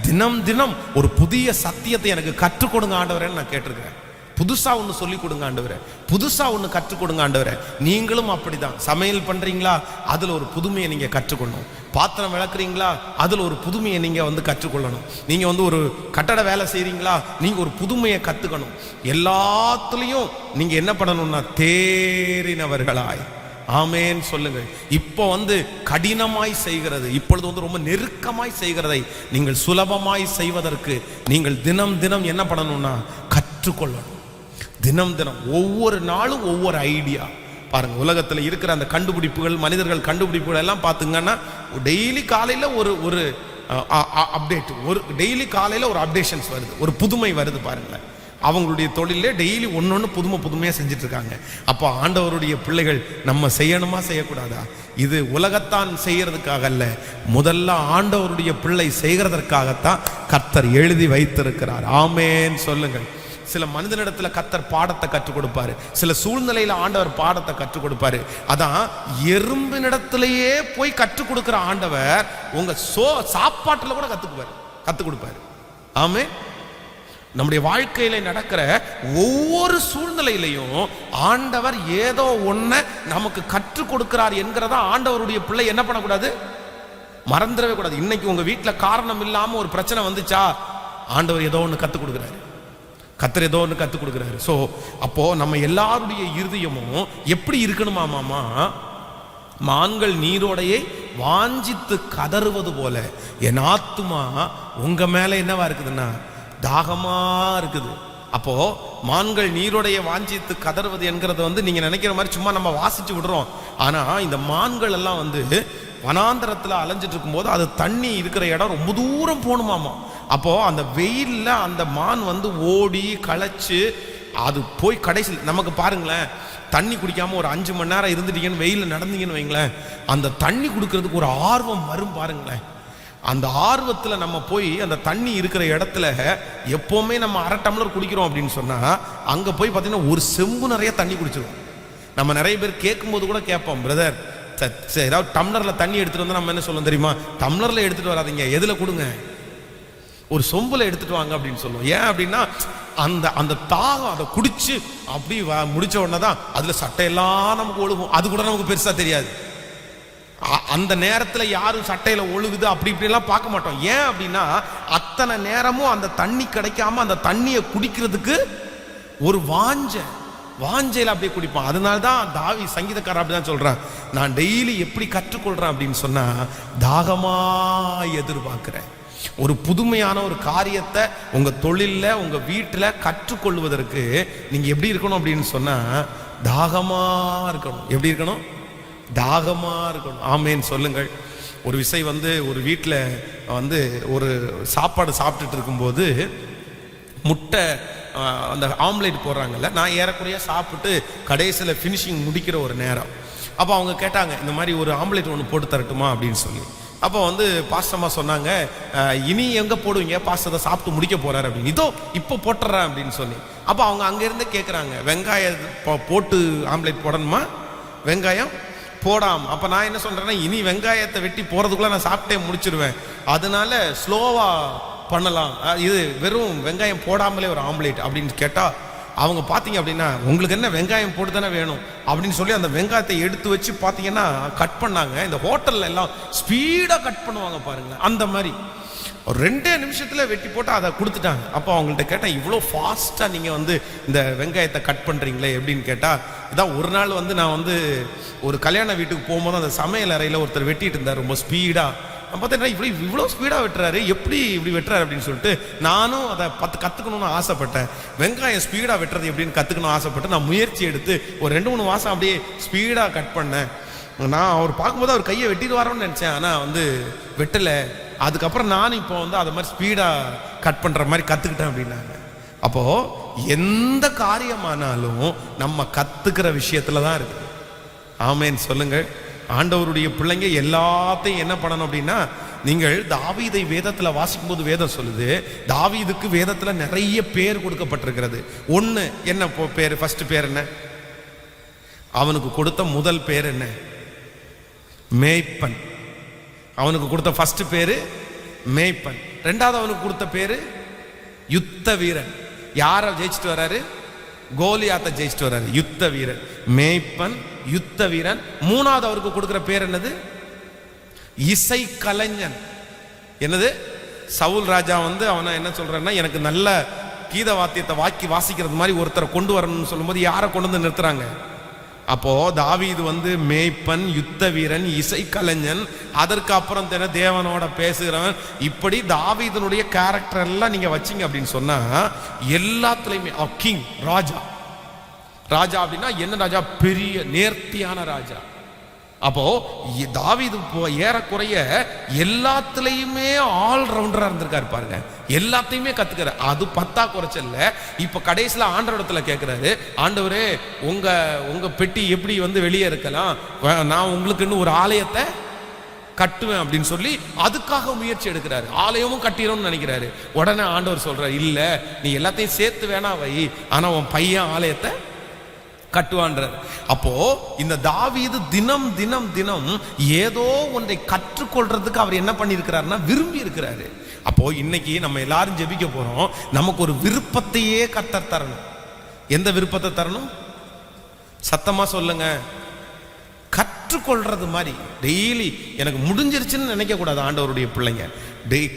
தினம் தினம் ஒரு புதிய சத்தியத்தை எனக்கு கற்றுக் கொடுங்க ஆண்டவரேன்னு நான் கேட்டிருக்கிறேன். புதுசா ஒன்று சொல்லி கொடுங்க ஆண்டவரே, புதுசா ஒன்று கற்றுக் கொடுங்க ஆண்டவரே. நீங்களும் அப்படிதான். சமையல் பண்றீங்களா, அதுல ஒரு புதுமையை நீங்க கற்றுக்கொள்ளணும். பாத்திரம் விளக்குறீங்களா, அதுல ஒரு புதுமையை நீங்க வந்து கற்றுக்கொள்ளணும். நீங்க வந்து ஒரு கட்டட வேலை செய்றீங்களா, நீங்க ஒரு புதுமையை கத்துக்கணும். எல்லாத்துலயும் நீங்க என்ன பண்ணணும்னா தேறினவர்களாய், ஆமேன் சொல்லுங்க. இப்போ வந்து கடினமாய் செய்கிறது, இப்பொழுது வந்து ரொம்ப நெருக்கமாய் செய்கிறதை நீங்கள் சுலபமாய் செய்வதற்கு நீங்கள் தினம் தினம் என்ன பண்ணணும்னா கற்றுக்கொள்ளணும். தினம் தினம் ஒவ்வொரு நாளும் ஒவ்வொரு ஐடியா பாருங்க. உலகத்தில் இருக்கிற அந்த கண்டுபிடிப்புகள், மனிதர்கள் கண்டுபிடிப்புகள் எல்லாம் பார்த்துங்கன்னா டெய்லி காலையில் ஒரு அப்டேட், ஒரு டெய்லி காலையில் ஒரு அப்டேஷன்ஸ் வருது, ஒரு புதுமை வருது பாருங்களேன். அவங்களுடைய தொழிலே டெய்லி ஒன்னொன்று புதுமையாக செஞ்சுட்டு இருக்காங்க. அப்போ ஆண்டவருடைய பிள்ளைகள் நம்ம செய்யணுமா செய்யக்கூடாதா? இது உலகத்தான் செய்யறதுக்காக அல்ல, முதல்ல ஆண்டவருடைய பிள்ளை செய்கிறதற்காகத்தான் கர்த்தர் எழுதி வைத்திருக்கிறார். ஆமேன் சொல்லுங்கள். சில மனிதனிடத்துல கர்த்தர் பாடத்தை கற்றுக் கொடுப்பாரு, சில சூழ்நிலையில ஆண்டவர் பாடத்தை கற்றுக் கொடுப்பாரு. அதான் எறும்பினிடத்திலேயே போய் கற்றுக் கொடுக்கிற ஆண்டவர் உங்க சாப்பாட்டுல கூட கத்துக் கொடுப்பாரு. ஆமே. நம்முடைய வாழ்க்கையில நடக்கிற ஒவ்வொரு சூழ்நிலையிலையும் ஆண்டவர் ஏதோ ஒன்ன நமக்கு கற்றுக் கொடுக்கிறார் என்கிறதா ஆண்டவருடைய பிள்ளை என்ன பண்ணக்கூடாது, மறந்துடவே கூடாது. இன்னைக்கு உங்க வீட்டுல காரணம் இல்லாம ஒரு பிரச்சனை வந்துச்சா, ஆண்டவர் ஏதோ ஒன்று கத்துக் கொடுக்கிறாரு, கர்த்தர் ஏதோ ஒன்று கற்றுக் கொடுக்குறாரு. ஸோ அப்போ நம்ம எல்லாருடைய இருதயமும் எப்படி இருக்கணுமாமாமா, மான்கள் நீரோடையை வாஞ்சித்து கதறுவது போல என் ஆத்துமா உங்க மேல என்னவா இருக்குதுன்னா தாகமா இருக்குது. அப்போ மான்கள் நீரோடைய வாஞ்சித்து கதறுவது என்கிறது வந்து நீங்க நினைக்கிற மாதிரி சும்மா நம்ம வாசிச்சு விடுறோம். ஆனா இந்த மான்கள் எல்லாம் வந்து வனாந்தரத்துல அலைஞ்சிட்டு இருக்கும்போது அது தண்ணி இருக்கிற இடம் ரொம்ப தூரம் போகணுமாமா. அப்போ அந்த வெயில்ல அந்த மான் வந்து ஓடி களைச்சு அது போய் கடைசியில் நமக்கு பாருங்களேன், தண்ணி குடிக்காம ஒரு 5 மணி நேரம் இருந்துட்டீங்கன்னு வெயில நடந்தீங்கன்னு வைங்களேன், அந்த தண்ணி குடிக்கிறதுக்கு ஒரு ஆர்வம் வரும் பாருங்களேன். அந்த ஆர்வத்தில் நம்ம போய் அந்த தண்ணி இருக்கிற இடத்துல எப்போவுமே நம்ம 1/2 டம்ளர் குடிக்கிறோம் அப்படின்னு சொன்னா அங்கே போய் பார்த்தீங்கன்னா ஒரு செம்பு நிறைய தண்ணி குடிச்சிடும். நம்ம நிறைய பேர் கேட்கும்போது கூட கேட்போம், பிரதர் ஏதாவது டம்ளரில் தண்ணி எடுத்துகிட்டு வந்தால் நம்ம என்ன சொல்லணும் தெரியுமா, டம்ளரில் எடுத்துகிட்டு வராதிங்க, எதில் கொடுங்க, ஒரு சொம்பில் எடுத்துகிட்டு வாங்க அப்படின்னு சொல்லுவோம். ஏன் அப்படின்னா அந்த அந்த தாகம் அதை குடிச்சு அப்படி முடிச்ச உடனே தான் அதில் சட்டையெல்லாம் நமக்கு ஒழுகும். அது கூட நமக்கு பெருசாக தெரியாது. அந்த நேரத்தில் யாரும் சட்டையில ஒழுகுது அப்படி இப்படிலாம் பார்க்க மாட்டோம். ஏன் அப்படின்னா அத்தனை நேரமும் அந்த தண்ணி கிடைக்காம அந்த தண்ணியை குடிக்கிறதுக்கு ஒரு வாஞ்சையில் அப்படியே குடிப்பான். அதனால தான் தாவி சங்கீதக்காரர் அப்படிதான் சொல்றான், நான் டெய்லி எப்படி கற்றுக்கொள்றேன் அப்படின்னு சொன்னா தாகமா எதிர்பார்க்கிறேன். ஒரு புதுமையான ஒரு காரியத்தை உங்க தொழில்ல உங்க வீட்டில் கற்றுக்கொள்வதற்கு நீங்க எப்படி இருக்கணும் அப்படின்னு சொன்னா தாகமா இருக்கணும். எப்படி இருக்கணும்? தாகமா இருக்கணும். ஆமேன்னு சொல்லுங்கள். ஒரு விஷயம் வந்து ஒரு வீட்டில் வந்து ஒரு சாப்பாடு சாப்பிட்டுட்டு இருக்கும்போது முட்டை அந்த ஆம்லேட் போடுறாங்கல்ல, நான் ஏறக்குறைய சாப்பிட்டு கடைசியில் ஃபினிஷிங் முடிக்கிற ஒரு நேரம். அப்போ அவங்க கேட்டாங்க, இந்த மாதிரி ஒரு ஆம்லேட் ஒன்று போட்டு தரட்டுமா அப்படின்னு சொல்லி. அப்போ வந்து பாஸ்டம்மா சொன்னாங்க, இனி எங்கே போடுவீங்க, பாஸ்டரை சாப்பிட்டு முடிக்க போறாரு அப்படின்னு. இதோ இப்போ போட்டுறேன் அப்படின்னு சொல்லி. அப்போ அவங்க அங்கேருந்து கேட்குறாங்க, வெங்காயம் போட்டு ஆம்லேட் போடணுமா, வெங்காயம் போடாம. அப்போ நான் என்ன சொல்றேன்னா, இனி வெங்காயத்தை வெட்டி போறதுக்குள்ள நான் சாப்பிட்டே முடிச்சிருவேன், அதனால ஸ்லோவா பண்ணலாம், இது வெறும் வெங்காயம் போடாமலே ஒரு ஆம்லேட் அப்படின்னு கேட்டா அவங்க பார்த்தீங்க அப்படின்னா, உங்களுக்கு என்ன வெங்காயம் போட்டு தானே வேணும் அப்படின்னு சொல்லி அந்த வெங்காயத்தை எடுத்து வச்சு பார்த்தீங்கன்னா கட் பண்ணாங்க. இந்த ஹோட்டல்ல எல்லாம் ஸ்பீடாக கட் பண்ணுவாங்க பாருங்க, அந்த மாதிரி ஒரு 2 நிமிஷத்துல வெட்டி போட்டு அதை கொடுத்துட்டாங்க. அப்போ அவங்கள்ட்ட கேட்டேன், இவ்வளோ ஃபாஸ்ட்டாக நீங்கள் வந்து இந்த வெங்காயத்தை கட் பண்ணுறீங்களே எப்படின்னு கேட்டால், இதான் ஒரு நாள் வந்து நான் வந்து ஒரு கல்யாண வீட்டுக்கு போகும்போது அந்த சமையல் அறையில் ஒருத்தர் வெட்டிட்டு இருந்தார் ரொம்ப ஸ்பீடாக. நான் பார்த்தேன், இவ்வளோ ஸ்பீடாக வெட்டுறாரு, எப்படி இப்படி வெட்டுறாரு அப்படின்னு சொல்லிட்டு நானும் அதை கற்றுக்கணும்னு ஆசைப்பட்டேன். வெங்காயம் ஸ்பீடாக வெட்டுறது எப்படின்னு கற்றுக்கணும்னு ஆசைப்பட்டு நான் முயற்சி எடுத்து ஒரு 2-3 மாதம் அப்படியே ஸ்பீடாக கட் பண்ணேன். நான் அவர் பார்க்கும்போது அவர் கையை வெட்டிடுவாரோன்னு நினச்சேன், ஆனால் வந்து வெட்டலை. அதுக்கப்புறம் நானும் இப்போ வந்து அதை மாதிரி ஸ்பீடாக கட் பண்ணுற மாதிரி கற்றுக்கிட்டேன் அப்படின்னாங்க. அப்போது எந்த காரியமானாலும் நம்ம கற்றுக்கிற விஷயத்துல தான் இருக்குது. ஆமேன்னு சொல்லுங்கள். ஆண்டவருடைய பிள்ளைங்க எல்லாத்தையும் என்ன பண்ணணும் அப்படின்னா, நீங்கள் தாவீதை வேதத்தில் வாசிக்கும் போது வேதம் சொல்லுது, தாவீதுக்கு வேதத்தில் நிறைய பேர் கொடுக்கப்பட்டிருக்கிறது. ஒன்று என்ன பேர், ஃபர்ஸ்ட் பேர் என்ன, அவனுக்கு கொடுத்த முதல் பேர் என்ன? மேய்ப்பன். அவனுக்கு கொடுத்த ஃபர்ஸ்ட் பேரு மேய்ப்பன். ரெண்டாவது அவனுக்கு கொடுத்த பேரு யுத்த வீரன். யாரை ஜெயிச்சுட்டு வர்றாரு? கோலியாத்தை ஜெயிச்சுட்டு வர்றாரு. யுத்த வீரன், மேய்ப்பன், யுத்த வீரன். மூணாவது அவருக்கு கொடுக்கிற பேர் என்னது? இசை கலைஞன். என்னது? சவுல் ராஜா அவனை என்ன சொல்றான்னா, எனக்கு நல்ல கீத வாத்தியத்தை வாசிக்கிறது மாதிரி ஒருத்தரை கொண்டு வரணும்னு சொல்லும்போது யாரை கொண்டு வந்து நிறுத்துறாங்க? அப்போ தாவீது மேய்ப்பன், யுத்த வீரன், இசை கலைஞன், அதற்கு அப்புறம் தேவனோட பேசுகிறவன். இப்படி தாவீதனுடைய கேரக்டர் எல்லாம் நீங்க வச்சிங்க அப்படின்னு சொன்னா எல்லாத்துலயுமே கிங், ராஜா. ராஜா அப்படின்னா என்ன ராஜா? பெரிய நேர்த்தியான ராஜா. அப்போ தாவீது ஏறக்குறைய எல்லாத்துலயுமே ஆல் ரவுண்டரா இருந்திருக்காரு பாருங்க. எல்லாத்தையுமே கத்துக்கிற. அது பத்தா குறைச்சல்ல. இப்ப கடைசியில ஆண்டவரிடத்துல கேட்கிறாரு, ஆண்டவரே உங்க பெட்டி எப்படி வெளியே இருக்கலாம், நான் உங்களுக்குன்னு ஒரு ஆலயத்தை கட்டுவேன் அப்படின்னு சொல்லி அதுக்காக முயற்சி எடுக்கிறாரு. ஆலயமும் கட்டிடணும்னு நினைக்கிறாரு. உடனே ஆண்டவர் சொல்றாரு, இல்ல நீ எல்லாத்தையும் சேர்த்து வேணா வை, ஆனா உன் பையன் ஆலயத்தை கட்டுவான்றார். அப்போ இந்த தாவீது தினம் தினம் தினம் ஏதோ ஒன்றை கற்றுக்கொள்றதுக்கு அவர் என்ன பண்ணியிருக்கிறாருன்னா விரும்பி இருக்கிறாரு. அப்போ இன்னைக்கு நம்ம எல்லாரும் ஜெபிக்க போறோம். நமக்கு ஒரு விருப்பத்தையே கர்த்தர் தரணும். எந்த விருப்பத்தை தரணும்? சத்தமா சொல்லுங்க. கற்றுக்கொள்றது மாதிரி டெய்லி எனக்கு முடிஞ்சிருச்சுன்னு நினைக்க கூடாது. ஆண்டவருடைய பிள்ளைங்க,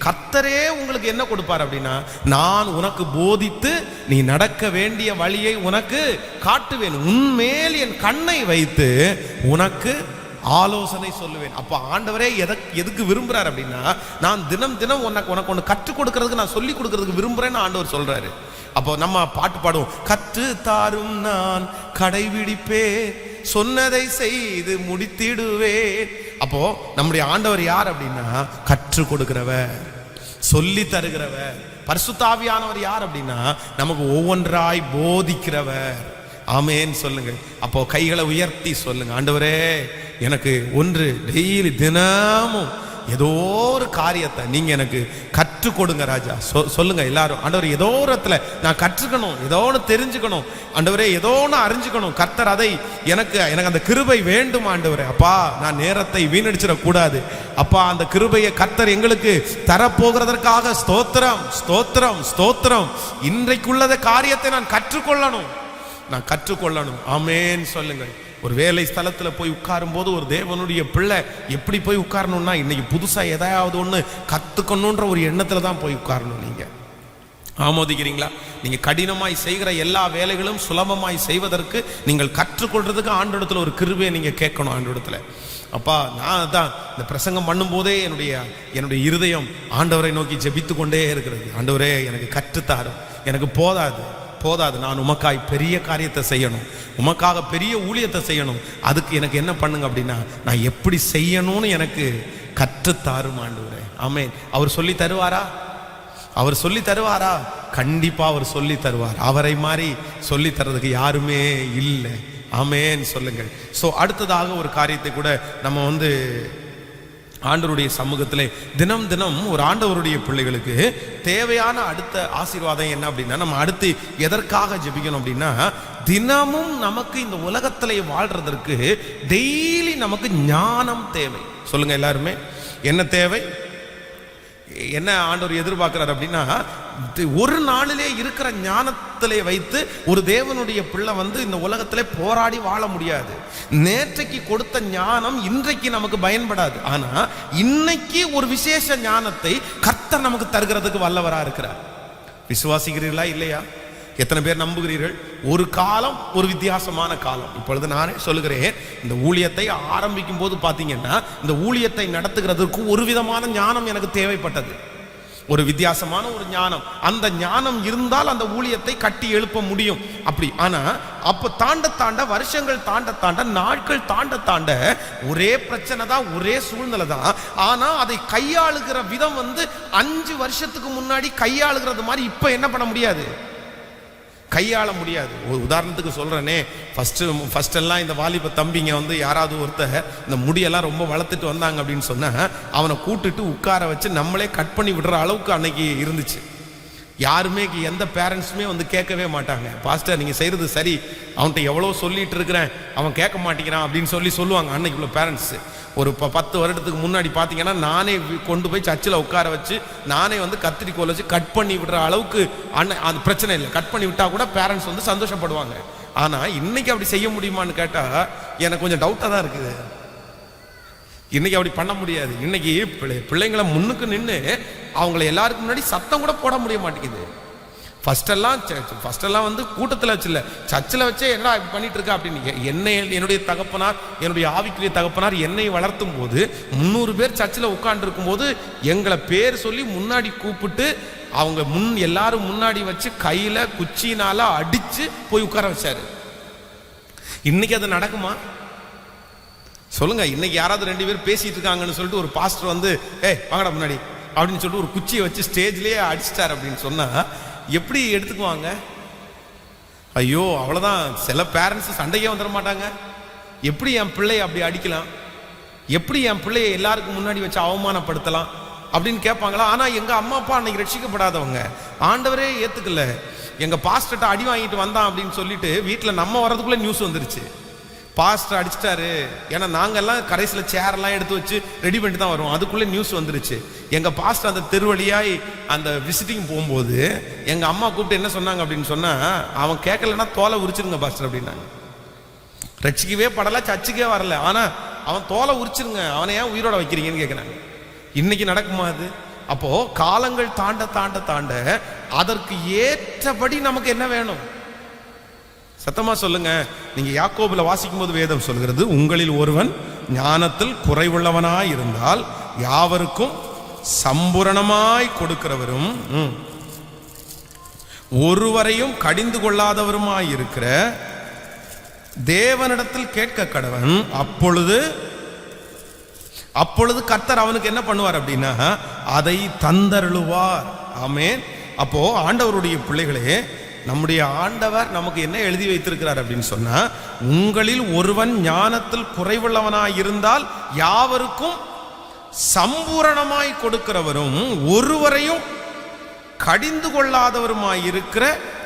கர்த்தரே உங்களுக்கு என்ன கொடுப்பார் அப்படின்னா, நான் உனக்கு போதித்து நீ நடக்க வேண்டிய வழியை உனக்கு காட்டுவேன், உன்மேல் என் கண்ணை வைத்து உனக்கு ஆலோசனை சொல்லுவேன். அப்ப ஆண்டவரே எதுக்கு விரும்புறாரு அப்படின்னா, நான் தினம் தினம் உனக்கு ஒன்று கற்றுக் கொடுக்கறதுக்கு, நான் சொல்லி கொடுக்கறதுக்கு விரும்புறேன்னு ஆண்டவர் சொல்றாரு. அப்போ நம்ம பாட்டு பாடுவோம், கற்று தாரும் நான் கடைபிடிப்பே, சொன்னதை செய்து முடித்திடுவேன். அப்போ நம்முடைய ஆண்டவர் யார் அப்படின்னா, கற்றுக் கொடுக்கிறவர், சொல்லி தருகிறவர். பரிசுத்த ஆவியானவர் யார் அப்படின்னா, நமக்கு ஒவ்வொன்றாய் போதிக்கிறவர். ஆமென் சொல்லுங்க. அப்போ கைகளை உயர்த்தி சொல்லுங்க, ஆண்டவரே எனக்கு ஒன்று டெய்லி தினமும் ஏதோ ஒரு காரியத்தை நீங்க எனக்கு கற்றுக் கொடுங்க ராஜா. சொல்லுங்க எல்லாரும், ஆண்டவர் ஏதோ ஒரு இடத்துல நான் கற்றுக்கணும், ஏதோ ஒன்று தெரிஞ்சுக்கணும், ஆண்டவரே ஏதோ ஒன்று அறிஞ்சுக்கணும். கர்த்தர் அதை எனக்கு அந்த கிருபை வேண்டும் ஆண்டவரே. அப்பா நான் நேரத்தை வீணடிச்சிடக்கூடாது அப்பா. அந்த கிருபையை கர்த்தர் எங்களுக்கு தரப்போகிறதற்காக ஸ்தோத்திரம் ஸ்தோத்திரம் ஸ்தோத்திரம். இன்றைக்குள்ளத காரியத்தை நான் கற்றுக்கொள்ளணும். ஆமென் சொல்லுங்கள். ஒரு வேலை ஸ்தலத்தில் போய் உட்காரும் போது ஒரு தேவனுடைய பிள்ளை எப்படி போய் உட்காரணும்னா, இன்னைக்கு புதுசா ஏதாவது ஒன்று கத்துக்கணுன்ற ஒரு எண்ணத்துல தான் போய் உட்காரணும். நீங்க ஆமோதிக்கிறீங்களா? நீங்க கடினமாய் செய்கிற எல்லா வேலைகளும் சுலபமாய் செய்வதற்கு நீங்கள் கற்றுக்கொள்றதுக்கு ஆண்டவரிடத்துல ஒரு கிருபையை நீங்க கேட்கணும். ஆண்டவரிடத்துல, அப்பா நான் தான் இந்த பிரசங்கம் பண்ணும் போதே என்னுடைய இருதயம் ஆண்டவரை நோக்கி ஜெபித்து கொண்டே இருக்கிறது. ஆண்டவரே எனக்கு கற்றுத்தாரும், எனக்கு போதாது, நான் உமக்காய் பெரிய காரியத்தை செய்யணும், உமக்காக பெரிய ஊழியத்தை செய்யணும். அதுக்கு எனக்கு என்ன பண்ணுங்க அப்படின்னா, நான் எப்படி செய்யணும்னு எனக்கு கற்றுத்தாரும் ஆண்டவரே. ஆமென். அவர் சொல்லி தருவாரா? கண்டிப்பா அவர் சொல்லி தருவார். அவரை மாதிரி சொல்லி தர்றதுக்கு யாருமே இல்லை. ஆமென் சொல்லுங்கள். ஸோ அடுத்ததாக ஒரு காரியத்தை கூட நம்ம ஆண்டவருடைய சமூகத்திலே தினம் தினம் ஒரு ஆண்டவருடைய பிள்ளைகளுக்கு தேவையான அடுத்த ஆசீர்வாதம் என்ன அப்படின்னா, நம்ம அடுத்து எதற்காக ஜெபிக்கணும் அப்படின்னா, தினமும் நமக்கு இந்த உலகத்திலே வாழ்றதற்கு டெய்லி நமக்கு ஞானம் தேவை. சொல்லுங்க எல்லாருமே, என்ன தேவை? என்ன ஆண்டவர் எதிர்பார்க்கிறார் அப்படின்னா, ஒரு நாளிலே இருக்கிற ஞானத்திலே வைத்து ஒரு தேவனுடைய பிள்ளை இந்த உலகத்திலே போராடி வாழ முடியாது. நேற்றைக்கு கொடுத்த ஞானம் இன்றைக்கு நமக்கு பயன்படாது. ஆனா இன்னைக்கு ஒரு விசேஷ ஞானத்தை கர்த்தர் நமக்கு தருகிறதுக்கு வல்லவரா இருக்கிறார். விசுவாசிக்கிறீர்களா இல்லையா? எத்தனை பேர் நம்புகிறீர்கள்? ஒரு காலம் ஒரு வித்தியாசமான காலம். இப்பொழுது நானே சொல்லுகிறேன், இந்த ஊழியத்தை ஆரம்பிக்கும் போது பார்த்தீங்கன்னா, இந்த ஊழியத்தை நடத்துகிறதுக்கு ஒரு விதமான ஞானம் எனக்கு தேவைப்பட்டது, ஒரு வித்தியாசமான ஒரு ஞானம். அந்த ஞானம் இருந்தால் அந்த ஊழியத்தை கட்டி எழுப்ப முடியும் அப்படி. ஆனா அப்ப தாண்ட வருஷங்கள் தாண்ட நாட்கள் தாண்ட ஒரே பிரச்சனை தான், ஒரே சூழ்நிலை தான். ஆனா அதை கையாளுகிற விதம் 5 வருஷத்துக்கு முன்னாடி கையாளுகிறது மாதிரி இப்ப என்ன பண்ண முடியாது, கையாள முடியாது. ஒரு உதாரணத்துக்கு சொல்றேனே, ஃபர்ஸ்ட் எல்லாம் இந்த வாலிப தம்பிங்க யாராவது ஒருத்தர் இந்த முடியெல்லாம் ரொம்ப வளர்த்துட்டு வந்தாங்க அப்படின்னு சொன்னா, அவனை கூட்டுட்டு உட்கார வச்சு நம்மளே கட் பண்ணி விடுற அளவுக்கு அன்னைக்கு இருந்துச்சு. யாருமே எந்த பேரண்ட்ஸுமே வந்து கேட்கவே மாட்டாங்க. பாஸ்டர் நீங்கள் செய்கிறது சரி, அவன்கிட்ட எவ்வளோ சொல்லிட்டு இருக்கிறேன், அவன் கேட்க மாட்டேங்கிறான் அப்படின்னு சொல்லுவாங்க. அன்னைக்கு உள்ள பேரண்ட்ஸு ஒரு 10 வருடத்துக்கு முன்னாடி பார்த்தீங்கன்னா நானே கொண்டு போய் சர்ச்சில் உட்கார வச்சு நானே வந்து கத்திரிக்கோல் வச்சு கட் பண்ணி விடுற அளவுக்கு அது பிரச்சனை இல்லை. கட் பண்ணி விட்டால் கூட பேரண்ட்ஸ் வந்து சந்தோஷப்படுவாங்க. ஆனால் இன்னைக்கு அப்படி செய்ய முடியுமான்னு கேட்டால் எனக்கு கொஞ்சம் டவுட்டாக தான் இருக்குது. இன்னைக்கு அப்படி பண்ண முடியாது. இன்னைக்கு பிள்ளைங்களை முன்னுக்கு நின்று அவங்கள எல்லாருக்கும் முன்னாடி சத்தம் கூட போட முடிய மாட்டேங்குது. ஃபர்ஸ்டெல்லாம் வந்து கூட்டத்தில் வச்சுல சர்ச்சில் வச்சே என்ன பண்ணிட்டு இருக்கா அப்படின்னு என்னுடைய தகப்பனார், என்னுடைய ஆவிக்குரிய தகப்பனார் என்னை வளர்த்தும் போது 300 பேர் சர்ச்சில் உட்கார்ந்து இருக்கும் போது எங்களை பேர் சொல்லி முன்னாடி கூப்பிட்டு அவங்க எல்லாரும் முன்னாடி வச்சு கையில குச்சினால அடிச்சு போய் உட்கார வச்சாரு. இன்னைக்கு அது நடக்குமா சொல்லுங்க? இன்னைக்கு யாராவது 2 பேர் பேசிட்டு இருக்காங்கன்னு சொல்லிட்டு ஒரு பாஸ்டர் வந்து வாங்கடா முன்னாடி அப்படின்னு சொல்லிட்டு ஒரு குச்சியை வச்சு ஸ்டேஜ்லயே அடிச்சிட்டார் அப்படின்னு சொன்னா எப்படி எடுத்துக்குவாங்க? ஐயோ அவ்வளவுதான். சில பேரண்ட்ஸ் சண்டைக்கே வந்துட மாட்டாங்க. எப்படி என் பிள்ளைய அப்படி அடிக்கலாம், எப்படி என் பிள்ளைய எல்லாருக்கும் முன்னாடி வச்சு அவமானப்படுத்தலாம் அப்படின்னு கேட்பாங்களா? ஆனா எங்க அம்மா அப்பா அன்னைக்கு ரட்சிக்கப்படாதவங்க, ஆண்டவரே ஏத்துக்கல, எங்க பாஸ்டர்ட்ட அடி வாங்கிட்டு வந்தான் அப்படின்னு சொல்லிட்டு வீட்டுல நம்ம வர்றதுக்குள்ள நியூஸ் வந்துருச்சு, பாஸ்டர் அடிச்சிட்டாரு. ஏன்னா நாங்கெல்லாம் கடைசியில் சேரெல்லாம் எடுத்து வச்சு ரெடி பண்ணிட்டு தான் வருவோம். அதுக்குள்ளே நியூஸ் வந்துருச்சு. எங்கள் பாஸ்டர் அந்த தெருவழியாய் அந்த விசிட்டிங் போகும்போது எங்கள் அம்மா கூப்பிட்டு என்ன சொன்னாங்க அப்படின்னு சொன்னால், அவன் கேட்கலன்னா தோலை உரிச்சிருங்க பாஸ்டர் அப்படின்னாங்க. ரட்சிக்கவே படலை, சர்ச்சுக்கே வரல, ஆனால் அவன் தோலை உரிச்சிருங்க, அவனை ஏன் உயிரோட வைக்கிறீங்கன்னு கேட்குறாங்க. இன்னைக்கு நடக்குமா அது? அப்போ காலங்கள் தாண்ட தாண்ட தாண்ட அதற்கு ஏற்றபடி நமக்கு என்ன வேணும்? சத்தமா சொல்லுங்க. நீங்க யாக்கோபுல வாசிக்கும் போது வேதம் சொல்கிறது, உங்களில் ஒருவன் ஞானத்தில் குறைவுள்ளவனாய் இருந்தால் யாவருக்கும் சம்பூரணமாய் கொடுக்கிறவரும் ஒருவரையும் கடிந்து கொள்ளாதவருமாய் இருக்கிற தேவனிடத்தில் கேட்க கடவன். அப்பொழுது கர்த்தர் அவனுக்கு என்ன பண்ணுவார் அப்படின்னா அதை தந்தருளுவார். ஆமென். அப்போ ஆண்டவருடைய பிள்ளைகளே, நம்முடைய ஆண்டவர் நமக்கு என்ன எழுதி வைத்திருக்கிறார் அப்படின்னு சொன்னா, உங்களில் ஒருவன் ஞானத்தில் குறைவுள்ளவனாய் இருந்தால் யாவருக்கும் சம்பூரணமாய் கொடுக்கிறவரும் ஒருவரையும் கடிந்து கொள்ளாதவருமாய் இருக்கிற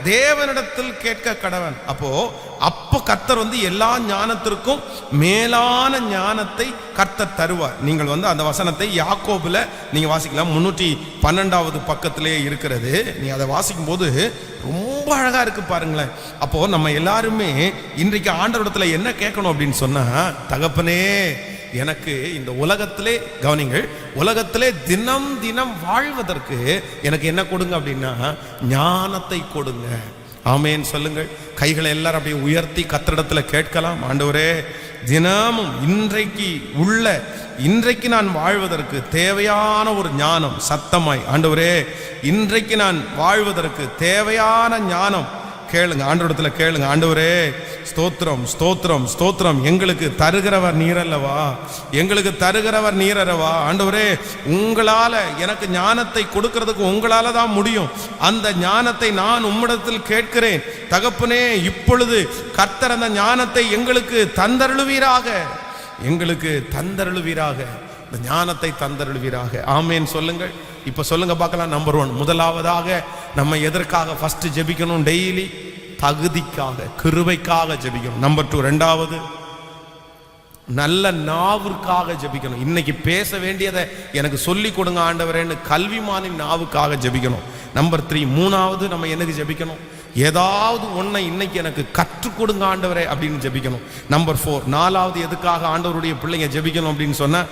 தேவனிடத்தில் கேட்க கடவன். அப்போ கர்த்தர் வந்து எல்லா ஞானத்திற்கும் மேலான ஞானத்தை கர்த்தர் தருவார். நீங்கள் வந்து அந்த வசனத்தை யாக்கோபுல நீங்க வாசிக்கலாம், 312வது பக்கத்திலே இருக்கிறது. நீ அதை வாசிக்கும் போது ரொம்ப அழகா இருக்கு பாருங்களேன். அப்போ நம்ம எல்லாருமே இன்றைக்கு ஆண்டவரிடத்துல என்ன கேட்கணும் அப்படின்னு சொன்னா, தகப்பனே எனக்கு இந்த உலகத்திலே கவனிங்கள், உலகத்திலே தினம் தினம் வாழ்வதற்கு எனக்கு என்ன கொடுங்க அப்படின்னா ஞானத்தை கொடுங்க. ஆமென் சொல்லுங்கள். கைகளை எல்லாரும் அப்படியே உயர்த்தி கர்த்தரிடத்துல கேட்கலாம். ஆண்டவரே, தினமும் இன்றைக்கு நான் வாழ்வதற்கு தேவையான ஒரு ஞானம், சத்தமாய் ஆண்டவரே இன்றைக்கு நான் வாழ்வதற்கு தேவையான ஞானம் கேளுங்க. ஆண்டவரிடத்துல கேளுங்க. ஆண்டவரே ஸ்தோத்திரம் ஸ்தோத்திரம் ஸ்தோத்திரம், எங்களுக்கு தருகிறவர் நீரல்லவா, எங்களுக்கு தருகிறவர் நீரல்லவா. ஆண்டவரே, உங்களால எனக்கு ஞானத்தை கொடுக்கிறதுக்கு உங்களால தான் முடியும். அந்த ஞானத்தை நான் உம்மிடத்தில் கேட்கிறேன் தகப்பனே. இப்பொழுது கர்த்தர் அந்த ஞானத்தை எங்களுக்கு தந்தருளுவீராக, எங்களுக்கு தந்தருளுவீராக, இந்த ஞானத்தை தந்தருளுவீராக. ஆமேன் சொல்லுங்கள். இப்ப சொல்லுங்க பார்க்கலாம். நம்பர் 1, முதலாவதாக நம்ம எதற்காக ஃபர்ஸ்ட் ஜெபிக்கணும்? டெய்லி தகுதிக்காக, கிருபைக்காக ஜெபிக்கணும். நம்பர் 2, ரெண்டாவது நல்ல நாவுக்காக ஜெபிக்கணும். இன்னைக்கு பேச வேண்டியதை எனக்கு சொல்லி கொடுங்க ஆண்டவரேன்னு கல்விமானின் நாவுக்காக ஜெபிக்கணும். நம்பர் 3, மூணாவது நம்ம எனக்கு ஜெபிக்கணும், ஏதாவது ஒன்றை இன்னைக்கு எனக்கு கற்றுக் கொடுங்க ஆண்டவரே அப்படின்னு ஜெபிக்கணும். நம்பர் 4, நாலாவது எதுக்காக ஆண்டவருடைய பிள்ளைங்க ஜெபிக்கணும் அப்படின்னு சொன்னா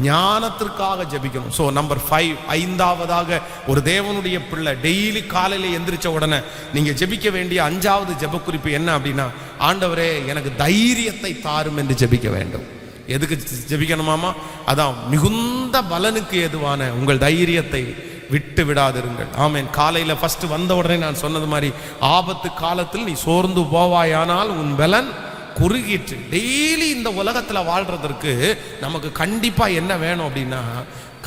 ஞானத்திற்காக ஜெபிக்கணும். ஸோ நம்பர் 5, ஐந்தாவதாக ஒரு தேவனுடைய பிள்ளை டெய்லி காலையில் எந்திரிச்ச உடனே நீங்க ஜெபிக்க வேண்டிய 5வது ஜெப குறிப்பு என்ன அப்படின்னா, ஆண்டவரே எனக்கு தைரியத்தை தாரும் என்று ஜெபிக்க வேண்டும். எதுக்கு ஜெபிக்கணுமாமா? அதான் மிகுந்த பலனுக்கு ஏதுவான உங்கள் தைரியத்தை விட்டு விடாதிருங்கள். ஆமேன். காலையில ஃபர்ஸ்ட் வந்த உடனே நான் சொன்னது மாதிரி, ஆபத்து காலத்தில் நீ சோர்ந்து போவாயானால் உன் பலன் குறுகிட்டு. டெய்லி இந்த உலகத்துல வாழ்றதற்கு நமக்கு கண்டிப்பா என்ன வேணும் அப்படின்னா,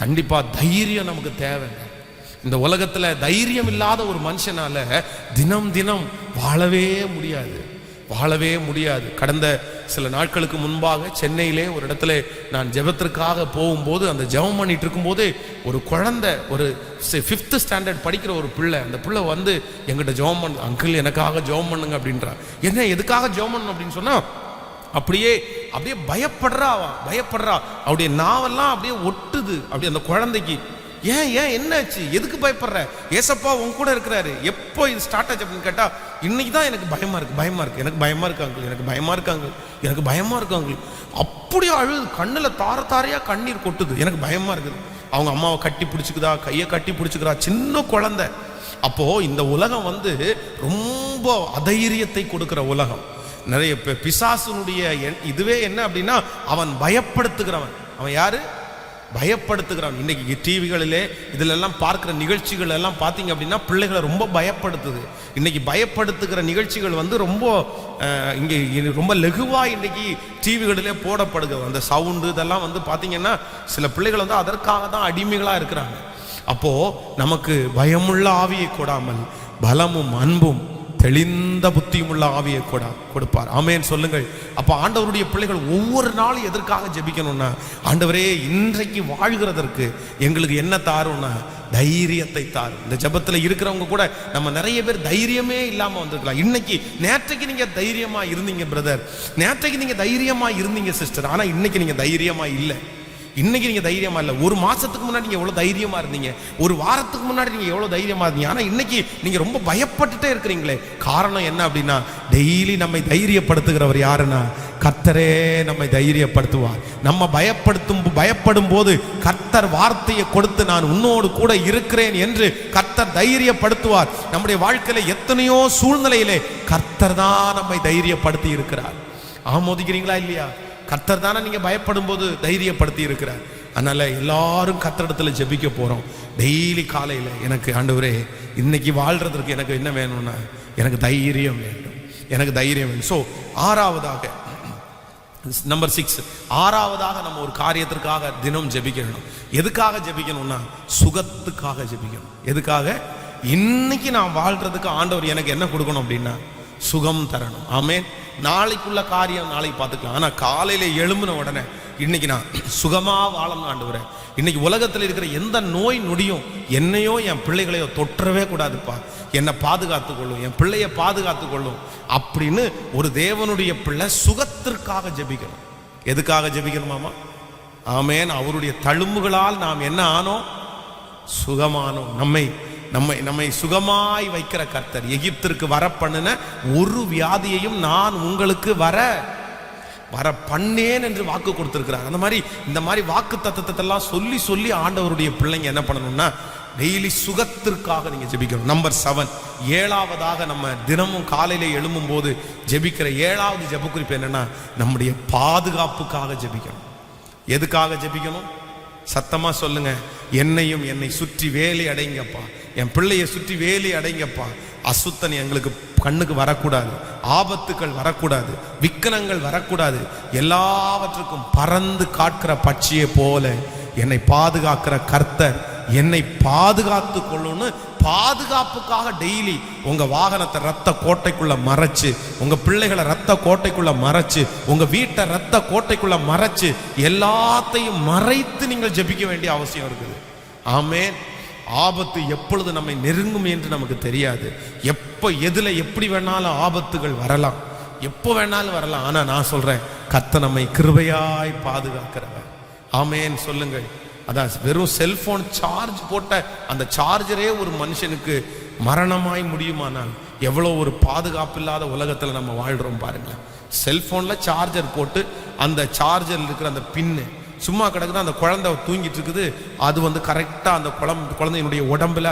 கண்டிப்பா தைரியம் நமக்கு தேவை. இந்த உலகத்துல தைரியம் இல்லாத ஒரு மனுஷனால தினம் தினம் வாழவே முடியாது. வாழவே முடியாது. கடந்த சில நாட்களுக்கு முன்பாக சென்னையிலே ஒரு இடத்துல நான் ஜெபத்திற்காக போகும்போது அந்த ஜெபம் பண்ணிட்டு இருக்கும்போது ஒரு குழந்தை, ஒரு 5th ஸ்டாண்டர்ட் படிக்கிற ஒரு பிள்ளை, அந்த பிள்ளை வந்து எங்கிட்ட ஜெபம் பண்ணு, அங்கிள் எனக்காக ஜெபம் பண்ணுங்க அப்படின்றா. என்ன எதுக்காக ஜெபம் பண்ணணும் அப்படின்னு சொன்னா, அப்படியே பயப்படுறா, அவருடைய நாவெல்லாம் அப்படியே ஒட்டுது அப்படி அந்த குழந்தைக்கு. ஏன் என்னாச்சு, எதுக்கு பயப்படுற, ஏசப்பா உன் கூட இருக்கிறாரு. எப்போ இது ஸ்டார்ட் ஆச்சு அப்படின்னு கேட்டா, இன்னைக்கு தான் எனக்கு பயமா இருக்கு, எனக்கு பயமா இருக்காங்க. அப்படியே அழுது, கண்ணுல தாரையா கண்ணீர் கொட்டுது, எனக்கு பயமா இருக்குது. அவங்க அம்மாவை கட்டி பிடிச்சிக்குதா, கையை கட்டி பிடிச்சிக்கிறா, சின்ன குழந்தை. அப்போ இந்த உலகம் வந்து ரொம்ப அதைரியத்தை கொடுக்கிற உலகம். நிறைய பிசாசுனுடைய இதுவே என்ன அப்படின்னா, அவன் பயப்படுத்துகிறவன். அவன் யாரு? பயப்படுத்துகிறான். இன்னைக்கு டிவிகளிலே இதுல எல்லாம் பார்க்கிற நிகழ்ச்சிகள் எல்லாம் பார்த்தீங்க அப்படின்னா பிள்ளைகளை ரொம்ப பயப்படுத்துது. இன்னைக்கு பயப்படுத்துகிற நிகழ்ச்சிகள் வந்து ரொம்ப இங்கே ரொம்ப லெகுவா இன்னைக்கு டிவிகளிலே போடப்படுகிறது. அந்த சவுண்டு இதெல்லாம் வந்து பார்த்தீங்கன்னா சில பிள்ளைகள் வந்து அதற்காக தான் அடிமைகளா இருக்கிறாங்க. அப்போ நமக்கு பயமுள்ள ஆவியை கொடாமல் பலமும் அன்பும் தெளிந்த புத்தியும் உள்ள ஆவியை கொடுப்பார். ஆமென் சொல்லுங்கள். அப்ப ஆண்டவருடைய பிள்ளைகள் ஒவ்வொரு நாளும் எதற்காக ஜெபிக்கணும்னா, ஆண்டவரே இன்றைக்கு வாழ்கிறதற்கு எங்களுக்கு என்ன தாரும்னா தைரியத்தை தாரும். இந்த ஜெபத்துல இருக்கிறவங்க கூட நம்ம நிறைய பேர் தைரியமே இல்லாம வந்திருக்கலாம். நேற்றைக்கு நீங்க தைரியமா இருந்தீங்க பிரதர், நேற்றைக்கு நீங்க தைரியமா இருந்தீங்க சிஸ்டர், ஆனா இன்னைக்கு நீங்க தைரியமா இல்லை. இன்னைக்கு நீங்க தைரியமா இல்லை. ஒரு மாசத்துக்கு முன்னாடி நீங்க எவ்வளவு தைரியமா இருந்தீங்க, ஒரு வாரத்துக்கு முன்னாடி நீங்க எவ்வளவு தைரியமா இருந்தீங்க, ஆனா இன்னைக்கு நீங்க ரொம்ப பயப்பட்டுட்டே இருக்கிறீங்களே. காரணம் என்ன அப்படின்னா, டெய்லி நம்மை தைரியப்படுத்துகிறவர் யாருன்னா கர்த்தரே நம்மை தைரியப்படுத்துவார். நம்ம பயப்படும் போது கர்த்தர் வார்த்தையை கொடுத்து நான் உன்னோடு கூட இருக்கிறேன் என்று கர்த்தர் தைரியப்படுத்துவார். நம்முடைய வாழ்க்கையில எத்தனையோ சூழ்நிலையிலே கர்த்தர் தான் நம்மை தைரியப்படுத்தி இருக்கிறார். ஆமோதிக்கிறீங்களா இல்லையா? கர்த்தர் தானே நீங்க பயப்படும் போது தைரியப்படுத்தி இருக்கிறார். அதனால எல்லாரும் கர்த்தரிடத்துல ஜெபிக்க போறோம். டெய்லி காலையில எனக்கு ஆண்டவரே இன்னைக்கு வாழ்றதுக்கு எனக்கு என்ன வேணும்னா எனக்கு தைரியம் வேண்டும். ஸோ ஆறாவதாக நம்பர் 6, ஆறாவதாக நம்ம ஒரு காரியத்திற்காக தினம் ஜெபிக்கணும். எதுக்காக ஜெபிக்கணும்னா சுகத்துக்காக ஜெபிக்கணும். எதுக்காக? இன்னைக்கு நான் வாழ்றதுக்கு ஆண்டவர் எனக்கு என்ன கொடுக்கணும் அப்படின்னா சுகம் தரணும். ஆமென். நாளைக்குள்ள காரியம் நாளைக்கு பார்த்துக்கலாம். ஆனா காலையில எழும்பின உடனே இன்னைக்கு நான் சுகமா வாழணும் ஆண்டவரே. இன்னைக்கு உலகத்தில் இருக்கிற எந்த நோய் நொடியும் என்னையோ என் பிள்ளைகளையோ தொற்றவே கூடாதுப்பா, என்னை பாதுகாத்து கொள்ளும், என் பிள்ளைய பாதுகாத்து கொள்ளும் அப்படின்னு ஒரு தேவனுடைய பிள்ளை சுகத்திற்காக ஜெபிக்கணும். எதுக்காக ஜெபிக்கணுமாமா? ஆமென். அவருடைய தழும்புகளால் நாம் என்ன ஆனோம்? சுகமானோம். நம்மை சுகமாய் வைக்கிற கர்த்தர். எகிப்திற்கு வர பண்ணின ஒரு வியாதியையும் நான் உங்களுக்கு வர பண்ணேன் என்று வாக்கு கொடுத்திருக்கிறார். அந்த மாதிரி இந்த மாதிரி வாக்கு தத்தத்தெல்லாம் சொல்லி ஆண்டவருடைய பிள்ளைங்க என்ன பண்ணணும்னா டெய்லி சுகத்திற்காக நீங்க ஜெபிக்கணும். நம்பர் 7, ஏழாவதாக நம்ம தினமும் காலையில எழும்பும் போது ஜெபிக்கிற 7வது ஜெப குறிப்பு என்னன்னா நம்முடைய பாதுகாப்புக்காக ஜெபிக்கணும். எதுக்காக ஜெபிக்கணும்? சத்தமா சொல்லுங்க. என்னை சுற்றி வேலி அடைங்கப்பா, என் பிள்ளையை சுற்றி வேலி அடைங்கப்பா. அசுத்தன் எங்களுக்கு கண்ணுக்கு வரக்கூடாது, ஆபத்துக்கள் வரக்கூடாது, விக்கனங்கள் வரக்கூடாது. எல்லாவற்றுக்கும் பறந்து காக்கிற பட்சியை போல என்னை பாதுகாக்கிற கர்த்தர் என்னை பாதுகாத்து கொள்ளுன்னு பாதுகாப்புக்காக டெய்லி உங்க வாகனத்தை ரத்த கோட்டைக்குள்ள மறைச்சு, உங்க பிள்ளைகளை ரத்த கோட்டைக்குள்ள மறைச்சு, உங்க வீட்டை ரத்த கோட்டைக்குள்ள மறைச்சு, எல்லாத்தையும் மறைத்து நீங்கள் ஜெபிக்க வேண்டிய அவசியம் இருக்குது. ஆமென். ஆபத்து எப்பொழுது நம்மை நெருங்கும் என்று நமக்கு தெரியாது. எப்போ எதுல எப்படி வேணாலும் ஆபத்துகள் வரலாம், எப்போ வேணாலும் வரலாம். ஆனா நான் சொல்றேன், கர்த்தர் நம்மை கிருபையாய் பாதுகாக்கிறவர். ஆமென் சொல்லுங்கள். அதான் வெறும் செல்போன் சார்ஜ் போட்ட அந்த சார்ஜரே ஒரு மனுஷனுக்கு மரணமாய் முடியுமானால் எவ்வளோ ஒரு பாதுகாப்பு இல்லாத உலகத்துல நம்ம வாழ்றோம் பாருங்க. செல்போன்ல சார்ஜர் போட்டு அந்த சார்ஜர்ல இருக்கிற அந்த பின்னு சும்மா கிடக்குது, அந்த குழந்தை தூங்கிட்டு இருக்குது, அது வந்து கரெக்டா அந்த குழந்தையினுடைய உடம்புல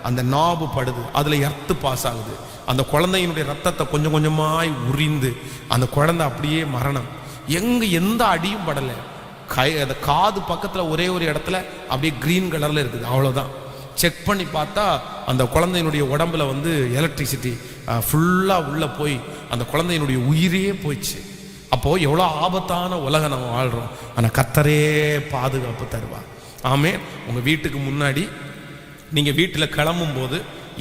அந்த நாபு படுது, அதுல எர்த்து பாஸ் ஆகுது, அந்த குழந்தையினுடைய ரத்தத்தை கொஞ்சம் கொஞ்சமாய் உரிந்து அந்த குழந்தை அப்படியே மரணம். எந்த அடியும் படலை, அந்த காது பக்கத்துல ஒரே ஒரு இடத்துல அப்படியே கிரீன் கலர்ல இருக்குது, அவ்வளவுதான். செக் பண்ணி பார்த்தா அந்த குழந்தையினுடைய உடம்புல வந்து எலக்ட்ரிசிட்டி ஃபுல்லா உள்ள போய் அந்த குழந்தையினுடைய உயிரே போயிடுச்சு. அப்போ எவ்வளோ ஆபத்தான உலகம் நம்ம வாழ்றோம். ஆனா கர்த்தரே பாதுகாப்பு தருவார். ஆமென். உங்க வீட்டுக்கு முன்னாடி நீங்க வீட்டுல கிளம்பும் போது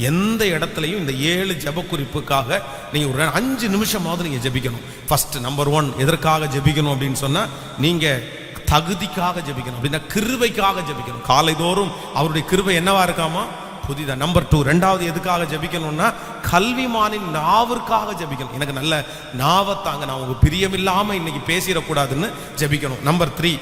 எந்த இடத்துலையும் இந்த 7 ஜெப குறிப்புக்காக நீங்கள் ஒரு 5 நிமிஷமாவது நீங்கள் ஜெபிக்கணும். ஃபர்ஸ்ட் நம்பர் 1 எதற்காக ஜெபிக்கணும் அப்படின்னு சொன்னால், நீங்கள் தகுதிக்காக ஜெபிக்கணும், அப்படின்னா கிருபைக்காக ஜெபிக்கணும். காலைதோறும் அவருடைய கிருபை என்னவா இருக்காமா, புதிதா. நம்பர் 2 ரெண்டாவது எதுக்காக ஜெபிக்கணும்னா, கல்விமானின் நாவிற்காக ஜெபிக்கணும். எனக்கு நல்ல நாவத்தாங்க, நான் உங்க பிரியமில்லாம இன்னைக்கு பேசிடக்கூடாதுன்னு ஜெபிக்கணும். நம்பர் 3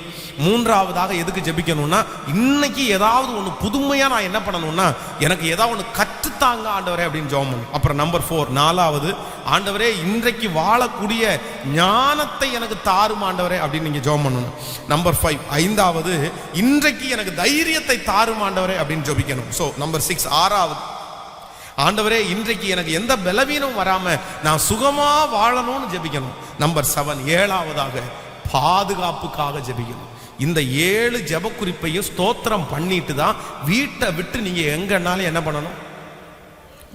மூன்றாவதாக எதுக்கு ஜெபிக்கணும்னா, இன்னைக்கு ஏதாவது ஒன்று புதுமையா நான் என்ன பண்ணணும்னா, எனக்கு ஏதாவது ஒன்று கற்றுத்தாங்க ஆண்டவரே அப்படின்னு ஜெபம் பண்ணணும். அப்புறம் நம்பர் 4 நாலாவது, ஆண்டவரே இன்றைக்கு வாழக்கூடிய ஞானத்தை எனக்கு தாரும் ஆண்டவரே அப்படின்னு நீங்க ஜெபம் பண்ணணும். நம்பர் 5 ஐந்தாவது, இன்றைக்கு எனக்கு தைரியத்தை தாரும் ஆண்டவரே அப்படின்னு ஜெபிக்கணும். ஸோ நம்பர் 6 ஆறாவது, ஆண்டவரே இன்றைக்கு எனக்கு எந்த பலவீனம் வராம நான் சுகமா வாழணும்னு ஜெபிக்கணும். நம்பர் 7 ஏழாவதாக, பாதுகாப்புக்காக ஜெபிக்கணும். இந்த 7 ஜெப குறிப்பையும் ஸ்தோத்திரம் பண்ணிட்டு தான் வீட்டை விட்டு நீங்க எங்கன்னாலும் என்ன பண்ணணும்,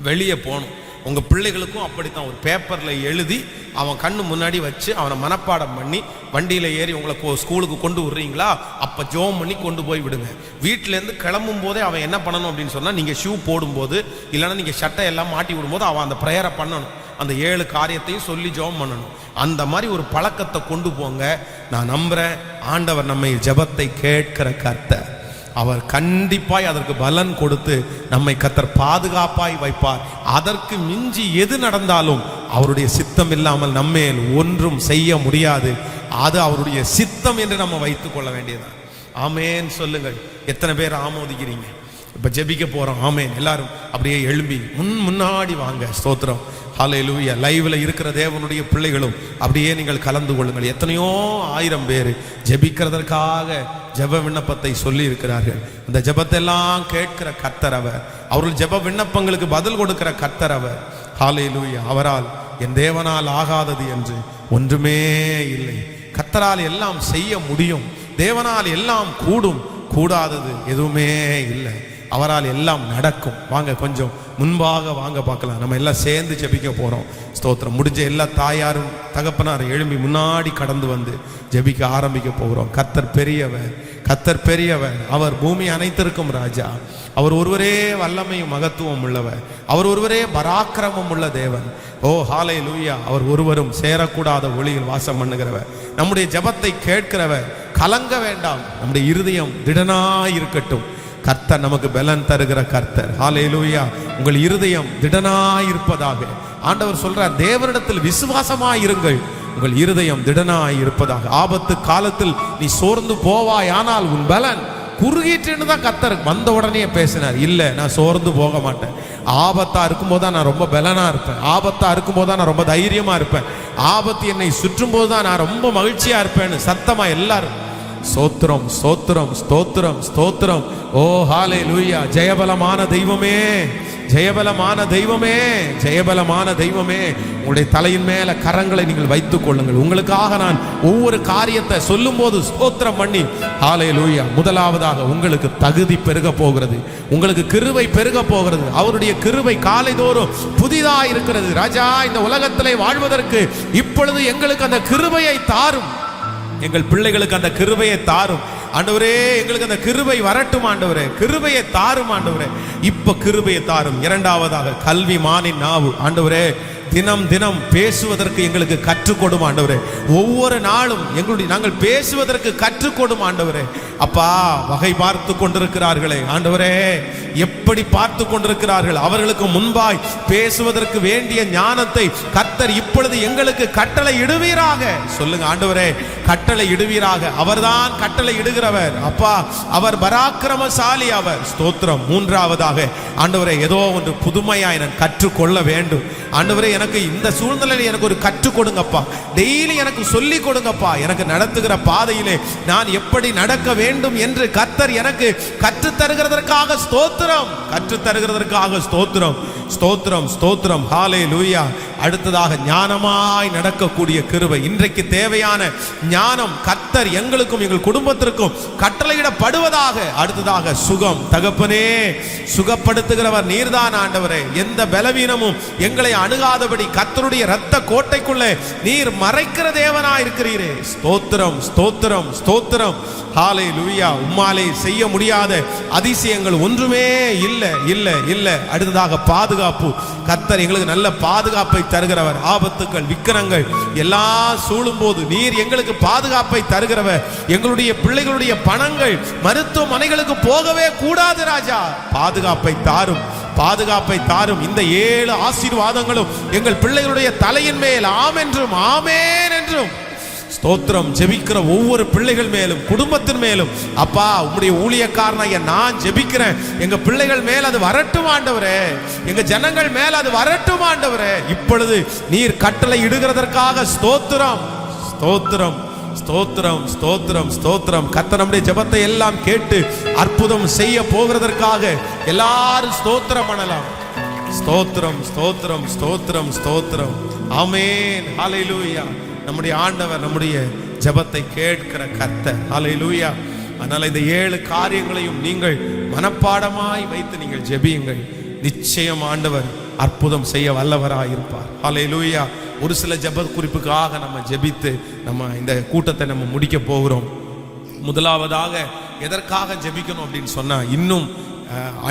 வெளியே போகணும். உங்க பிள்ளைகளுக்கும் அப்படித்தான் ஒரு பேப்பர்ல எழுதி அவன் கண்ணு முன்னாடி வச்சு அவனை மனப்பாடம் பண்ணி வண்டியில ஏறி உங்களை ஸ்கூலுக்கு கொண்டு விடுறீங்களா, அப்ப ஜெபம் பண்ணி கொண்டு போய் விடுங்க. வீட்டுல இருந்து கிளம்பும் போதே அவன் என்ன பண்ணணும் அப்படின்னு சொன்னா, நீங்க ஷூ போடும்போது இல்லைன்னா நீங்க சட்டை எல்லாம் மாட்டி விடும்போது அவன் அந்த பிரேயரை பண்ணணும். அந்த 7 காரியத்தையும் சொல்லி ஜெபம் பண்ணணும். அந்த மாதிரி ஒரு பழக்கத்தை கொண்டு போங்க. நான் நம்புறேன் ஆண்டவர் நம்மை ஜெபத்தை கேட்கிற கர்த்தர். அவர் கண்டிப்பாய் அதற்கு பலன் கொடுத்து நம்மை கர்த்தர் பாதுகாப்பாய் வைப்பார். அதற்கு மிஞ்சி எது நடந்தாலும் அவருடைய சித்தம் இல்லாமல் நம்மேல் ஒன்றும் செய்ய முடியாது. அது அவருடைய சித்தம் என்று நம்ம வைத்துக் கொள்ள வேண்டியதான். ஆமேன் சொல்லுங்கள். எத்தனை பேர் ஆமோதிக்கிறீங்க? இப்ப ஜெபிக்க போறோம். ஆமேன். எல்லாரும் அப்படியே எழும்பி முன்னாடி வாங்க. ஸ்தோத்திரம். ஹல்லேலூயா. லைவ்ல இருக்கிற தேவனுடைய பிள்ளைகளும் அப்படியே நீங்கள் கலந்து கொள்ளுங்கள். எத்தனையோ 1000 பேர் ஜெபிக்கிறதற்காக ஜெப விண்ணப்பத்தை சொல்லி இருக்கிறார்கள். அந்த ஜெபத்தை எல்லாம் கேட்கிற கர்த்தர் அவர். அவர்கள் ஜெப விண்ணப்பங்களுக்கு பதில் கொடுக்கிற கர்த்தர் அவர். ஹல்லேலூயா. அவரால் என் தேவனால் ஆகாதது என்று ஒன்றுமே இல்லை. கர்த்தரால் எல்லாம் செய்ய முடியும். தேவனால் எல்லாம் கூடும். கூடாதது எதுவுமே இல்லை. அவரால் எல்லாம் நடக்கும். வாங்க கொஞ்சம் முன்பாக வாங்க பார்க்கலாம். நம்ம எல்லாம் சேர்ந்து ஜெபிக்க போறோம். ஸ்தோத்திரம். முடிஞ்ச எல்லா தாயாரும் தகப்பனார் எழும்பி முன்னாடி கடந்து வந்து ஜெபிக்க ஆரம்பிக்க போகிறோம். கர்த்தர் பெரியவர், கர்த்தர் பெரியவர். அவர் பூமி அனைத்திற்கும் ராஜா. அவர் ஒருவரே வல்லமையும் மகத்துவம் உள்ளவர். அவர் ஒருவரே பராக்கிரமம் உள்ள தேவன். ஓ ஹல்லேலூயா. அவர் ஒருவரும் சேரக்கூடாத ஒளியில் வாசம் பண்ணுகிறவர். நம்முடைய ஜெபத்தை கேட்கிறவர். கலங்க வேண்டாம். நம்முடைய இருதயம் திடனாய் இருக்கட்டும். கர்த்தர் நமக்கு பலன் தருகிற கர்த்தர். ஹல்லேலூயா. உங்கள் இருதயம் திடனாய் இருப்பதாக ஆண்டவர் சொல்றார். தேவனிடத்தில் விசுவாசமாய் இருங்கள், உங்கள் இருதயம் திடனாய் இருப்பதாக. ஆபத்து காலத்தில் நீ சோர்ந்து போவாய், ஆனால் உன் பலன் குறுகிட்டுன்னு தான் கர்த்தர் வந்த உடனே பேசினார். இல்ல, நான் சோர்ந்து போக மாட்டேன். ஆபத்தா இருக்கும்போது தான் நான் ரொம்ப பலனா இருப்பேன். ஆபத்தா இருக்கும்போது தான் நான் ரொம்ப தைரியமா இருப்பேன். ஆபத்து என்னை சுற்றும் போது தான் நான் ரொம்ப மகிழ்ச்சியா இருப்பேன்னு சத்தமா எல்லாரும் ஸ்தோத்திரம் ஸ்தோத்திரம் ஸ்தோத்திரம் ஸ்தோத்திரம். ஓ ஹல்லேலூயா. ஜெயபலமான தெய்வமே, ஜெயபலமான தெய்வமே, ஜெயபலமான தெய்வமே, உங்களுடைய தலையின் மேல கரங்களை நீங்கள் வைத்துக் கொள்ளுங்கள். உங்களுக்காக நான் ஒவ்வொரு காரியத்தை சொல்லும் போது ஸ்தோத்திரம் பண்ணி ஹல்லேலூயா. முதலாவதாக உங்களுக்கு தகுதி பெருக போகிறது. உங்களுக்கு கிருபை பெருக போகிறது. அவருடைய கிருபை காலைதோறும் புதிதா இருக்கிறது. ராஜா, இந்த உலகத்திலே வாழ்வதற்கு இப்பொழுது எங்களுக்கு அந்த கிருபையை தாரும். எங்கள் பிள்ளைகளுக்கு அந்த கிருபையை தாரும் ஆண்டவரே. எங்களுக்கு அந்த கிருபை வரட்டும் ஆண்டவரே. கிருபையை தாரும் ஆண்டவரே. இப்ப கிருபையை தாரும். இரண்டாவதாக கல்விமானின் நாவு ஆண்டவரே. தினம் தினம் பேசுவதற்கு எங்களுக்கு கற்றுக்கொடும் ஆண்டவரே. ஒவ்வொரு நாளும் நாங்கள் பேசுவதற்கு கற்றுக்கொடும் ஆண்டவரே. அப்பா, வகை பார்த்து கொண்டிருக்கிறார்களே ஆண்டவரே, எப்படி பார்த்து கொண்டிருக்கிறார்கள். அவர்களுக்கு முன்பாய் பேசுவதற்கு வேண்டிய ஞானத்தை கர்த்தர் இப்பொழுது எங்களுக்கு கட்டளை இடுவீராக. சொல்லுங்க ஆண்டவரே, கட்டளை இடுவீராக. அவர்தான் கட்டளை இடுகிறவர். அப்பா, அவர் பராக்கிரமசாலி அவர். ஸ்தோத்திரம். மூன்றாவதாக ஆண்டவரே, ஏதோ ஒன்று புதுமையாய் நான் கற்றுக்கொள்ள வேண்டும் ஆண்டவரே. எனக்கு இந்த சூழ்நிலையில் எனக்கு ஒரு கற்றுக் கொடுங்கப்பா. டெய்லி எனக்கு சொல்லி கொடுங்கப்பா. எனக்கு நடத்துகிற பாதையிலே நான் எப்படி நடக்க வேண்டும் என்று கர்த்தர் எனக்கு கற்று தருகிறதற்காக ஸ்தோத்திரம். கற்று தருகிறதற்காக ஸ்தோத்திரம் ஸ்தோத்திரம் ஸ்தோத்திரம். ஹல்லேலூயா. அடுத்ததாக ஞானமாய் நடக்கக்கூடிய கிருபை. இன்றைக்கு தேவையான ஞானம் கர்த்தர் எங்களுக்கும் எங்கள் குடும்பத்திற்கும் கட்டளையிடப்படுவதாக. அடுத்ததாக சுகம். தகப்பனே, சுகப்படுத்துகிறவர் நீர்தான் ஆண்டவரே. எந்த பலவீனமும் எங்களை அணுகாதபடி கர்த்தருடைய இரத்த கோட்டைக்குள்ளே நீர் மறைக்கிற தேவனாய் இருக்கிறீரே. ஸ்தோத்திரம், ஸ்தோத்திரம், ஸ்தோத்திரம். ஹல்லேலூயா. உம்மாலே செய்ய முடியாத அதிசயங்கள் ஒன்றுமே இல்லை, இல்லை, இல்லை. அடுத்ததாக பாதுகாப்பு. கர்த்தர் எங்களுக்கு நல்ல பாதுகாப்பை தருகிறவர். ஆபத்துக்கள், விக்கிரங்கள் எல்லாம் சூழும் போது நீர் எங்களுக்கு பாதுகாப்பை தருகிறவர். எங்களுடைய பிள்ளைகளுடைய பணங்கள் மருத்துவமனைகளுக்கு போகவே கூடாது ராஜா. பாதுகாப்பை தாரும், பாதுகாப்பை தாரும். இந்த 7 ஆசீர்வாதங்களும் எங்கள் பிள்ளைகளுடைய தலையின் மேல் ஆம் என்றும் ஆமேன் என்றும். ஸ்தோத்திரம். ஜெபிக்கிற ஒவ்வொரு பிள்ளைகள் மேலும், குடும்பத்தின் மேலும் அப்பா உம்முடைய ஊழியக்காரனாகிய நான் ஜெபிக்கிறேன். எங்க பிள்ளைகள் மேல் அது வரட்டும் ஆண்டவரே. எங்க ஜனங்கள் மேல் அது வரட்டும் ஆண்டவரே. இப்பொழுது நீர் கட்டளை இடுகிறதற்காக ஸ்தோத்திரம், ஸ்தோத்திரம், ஸ்தோத்திரம், ஸ்தோத்திரம், ஸ்தோத்திரம். கர்த்தர் நம்முடைய ஜெபத்தை எல்லாம் கேட்டு அற்புதம் செய்ய போகிறதற்காக எல்லாரும் ஸ்தோத்திரம் பண்ணலாம். ஸ்தோத்திரம், ஸ்தோத்திரம், ஸ்தோத்திரம், ஸ்தோத்திரம். ஆமென். ஹல்லேலூயா. நம்முடைய ஆண்டவர் நம்முடைய ஜெபத்தை கேட்கிற கர்த்தர். ஹல்லேலூயா. அதனால இந்த 7 காரியங்களையும் நீங்கள் மனப்பாடமாய் வைத்து நீங்கள் ஜெபியுங்கள். நிச்சயம் ஆண்டவர் அற்புதம் செய்ய வல்லவராய் இருப்பார். ஹல்லேலூயா. ஒரு சில ஜெப குறிப்புக்காக நம்ம ஜெபித்து நம்ம இந்த கூட்டத்தை நம்ம முடிக்க போகிறோம். முதலாவதாக எதற்காக ஜெபிக்கணும் அப்படின்னு சொன்னா, இன்னும்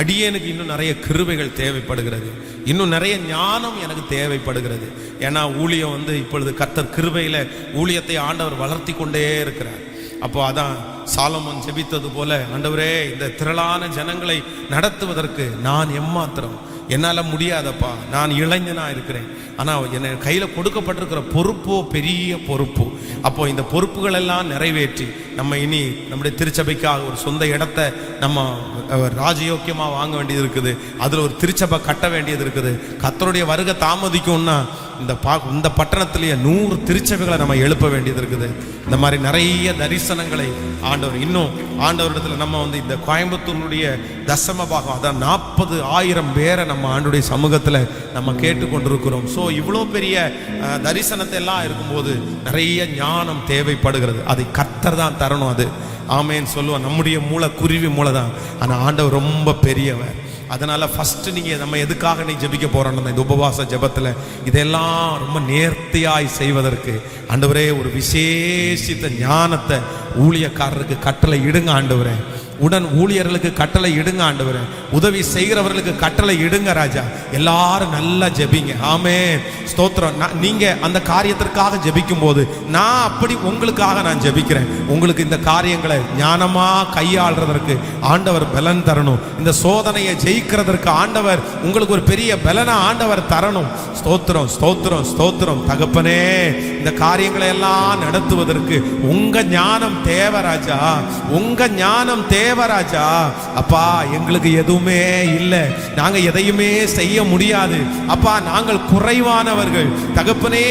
அடியேனுக்கு இன்னும் நிறைய கிருபைகள் தேவைப்படுகிறது. இன்னும் நிறைய ஞானம் எனக்கு தேவைப்படுகிறது. ஏன்னா ஊழியம் இப்பொழுது கர்த்தர் கிருபையில ஊழியத்தை ஆண்டவர் வளர்த்தி கொண்டே இருக்கிறார். அப்போ அதான் சாலமோன் ஜெபித்தது போல, ஆண்டவரே இந்த திரளான ஜனங்களை நடத்துவதற்கு நான் எம்மாத்திரம், என்னால் முடியாதப்பா, நான் இளைஞனா இருக்கிறேன். ஆனால் என்ன கையில் கொடுக்கப்பட்டிருக்கிற பொறுப்போ பெரிய பொறுப்பு. அப்போ இந்த பொறுப்புகள் எல்லாம் நிறைவேற்றி நம்ம இனி நம்முடைய திருச்சபைக்காக ஒரு சொந்த இடத்தை நம்ம ராஜயோக்கியமாக வாங்க வேண்டியது இருக்குது. அதில் ஒரு திருச்சபை கட்ட வேண்டியது இருக்குது. கர்த்தருடைய வருகை தாமதிக்கும்னா இந்த பட்டணத்திலேயே 100 திருச்சபைகளை நம்ம எழுப்ப வேண்டியது இருக்குது. இந்த மாதிரி நிறைய தரிசனங்களை ஆண்டவர் இன்னும் ஆண்டவரிடத்தில் நம்ம இந்த கோயம்புத்தூருடைய தசம பாகம், அதான் 40,000 பேரை நம்ம ஆண்டுடைய சமூகத்தில் நம்ம கேட்டுக்கொண்டிருக்கிறோம். ஸோ இவ்வளோ பெரிய தரிசனத்தை எல்லாம் இருக்கும்போது நிறைய ஞானம் தேவைப்படுகிறது. அதை கர்த்தர் தான் தரணும். அது ஆமேன்னு சொல்லுவோம். நம்முடைய மூளை குருவி மூளை தான். ஆனால் ஆண்டவர் ரொம்ப பெரியவர். அதனால ஃபர்ஸ்ட் நம்ம எதுக்காக ஜெபிக்க போறோம்னா, இந்த உபவாச ஜெபத்துல இதெல்லாம் ரொம்ப நேர்த்தியாய் செய்வதற்கு ஆண்டவரே ஒரு விசேஷித்த ஞானத்தை ஊழியக்காரருக்கு கட்டளை இடுங்க ஆண்டவரே. உடன் ஊழியர்களுக்கு கட்டளை இடுங்க ஆண்டவரே. உதவி செய்கிறவர்களுக்கு கட்டளை இடுங்க ராஜா. எல்லாரும் நல்லா ஜெபிங்க. ஆமென். ஸ்தோத்திரம். நீங்க அந்த காரியத்திற்காக ஜெபிக்கும் போது நான் அப்படி உங்களுக்காக நான் ஜெபிக்கிறேன். உங்களுக்கு இந்த காரியங்களை ஞானமா கையாளுறதற்கு ஆண்டவர் பலன் தரணும். இந்த சோதனையை ஜெயிக்கிறதற்கு ஆண்டவர் உங்களுக்கு ஒரு பெரிய பலனை ஆண்டவர் தரணும். ஸ்தோத்திரம், ஸ்தோத்திரம், ஸ்தோத்திரம். தகப்பனே, இந்த காரியங்களை எல்லாம் நடத்துவதற்கு உங்க ஞானம் தேவை ராஜா. உங்க ஞானம் தேவராஜா. அப்பா எங்களுக்கு எதுவுமே இல்லை, நாங்க எதையுமே செய்ய முடியாது அப்பா, நாங்கள் குறைவானவர்கள். தகப்பனே,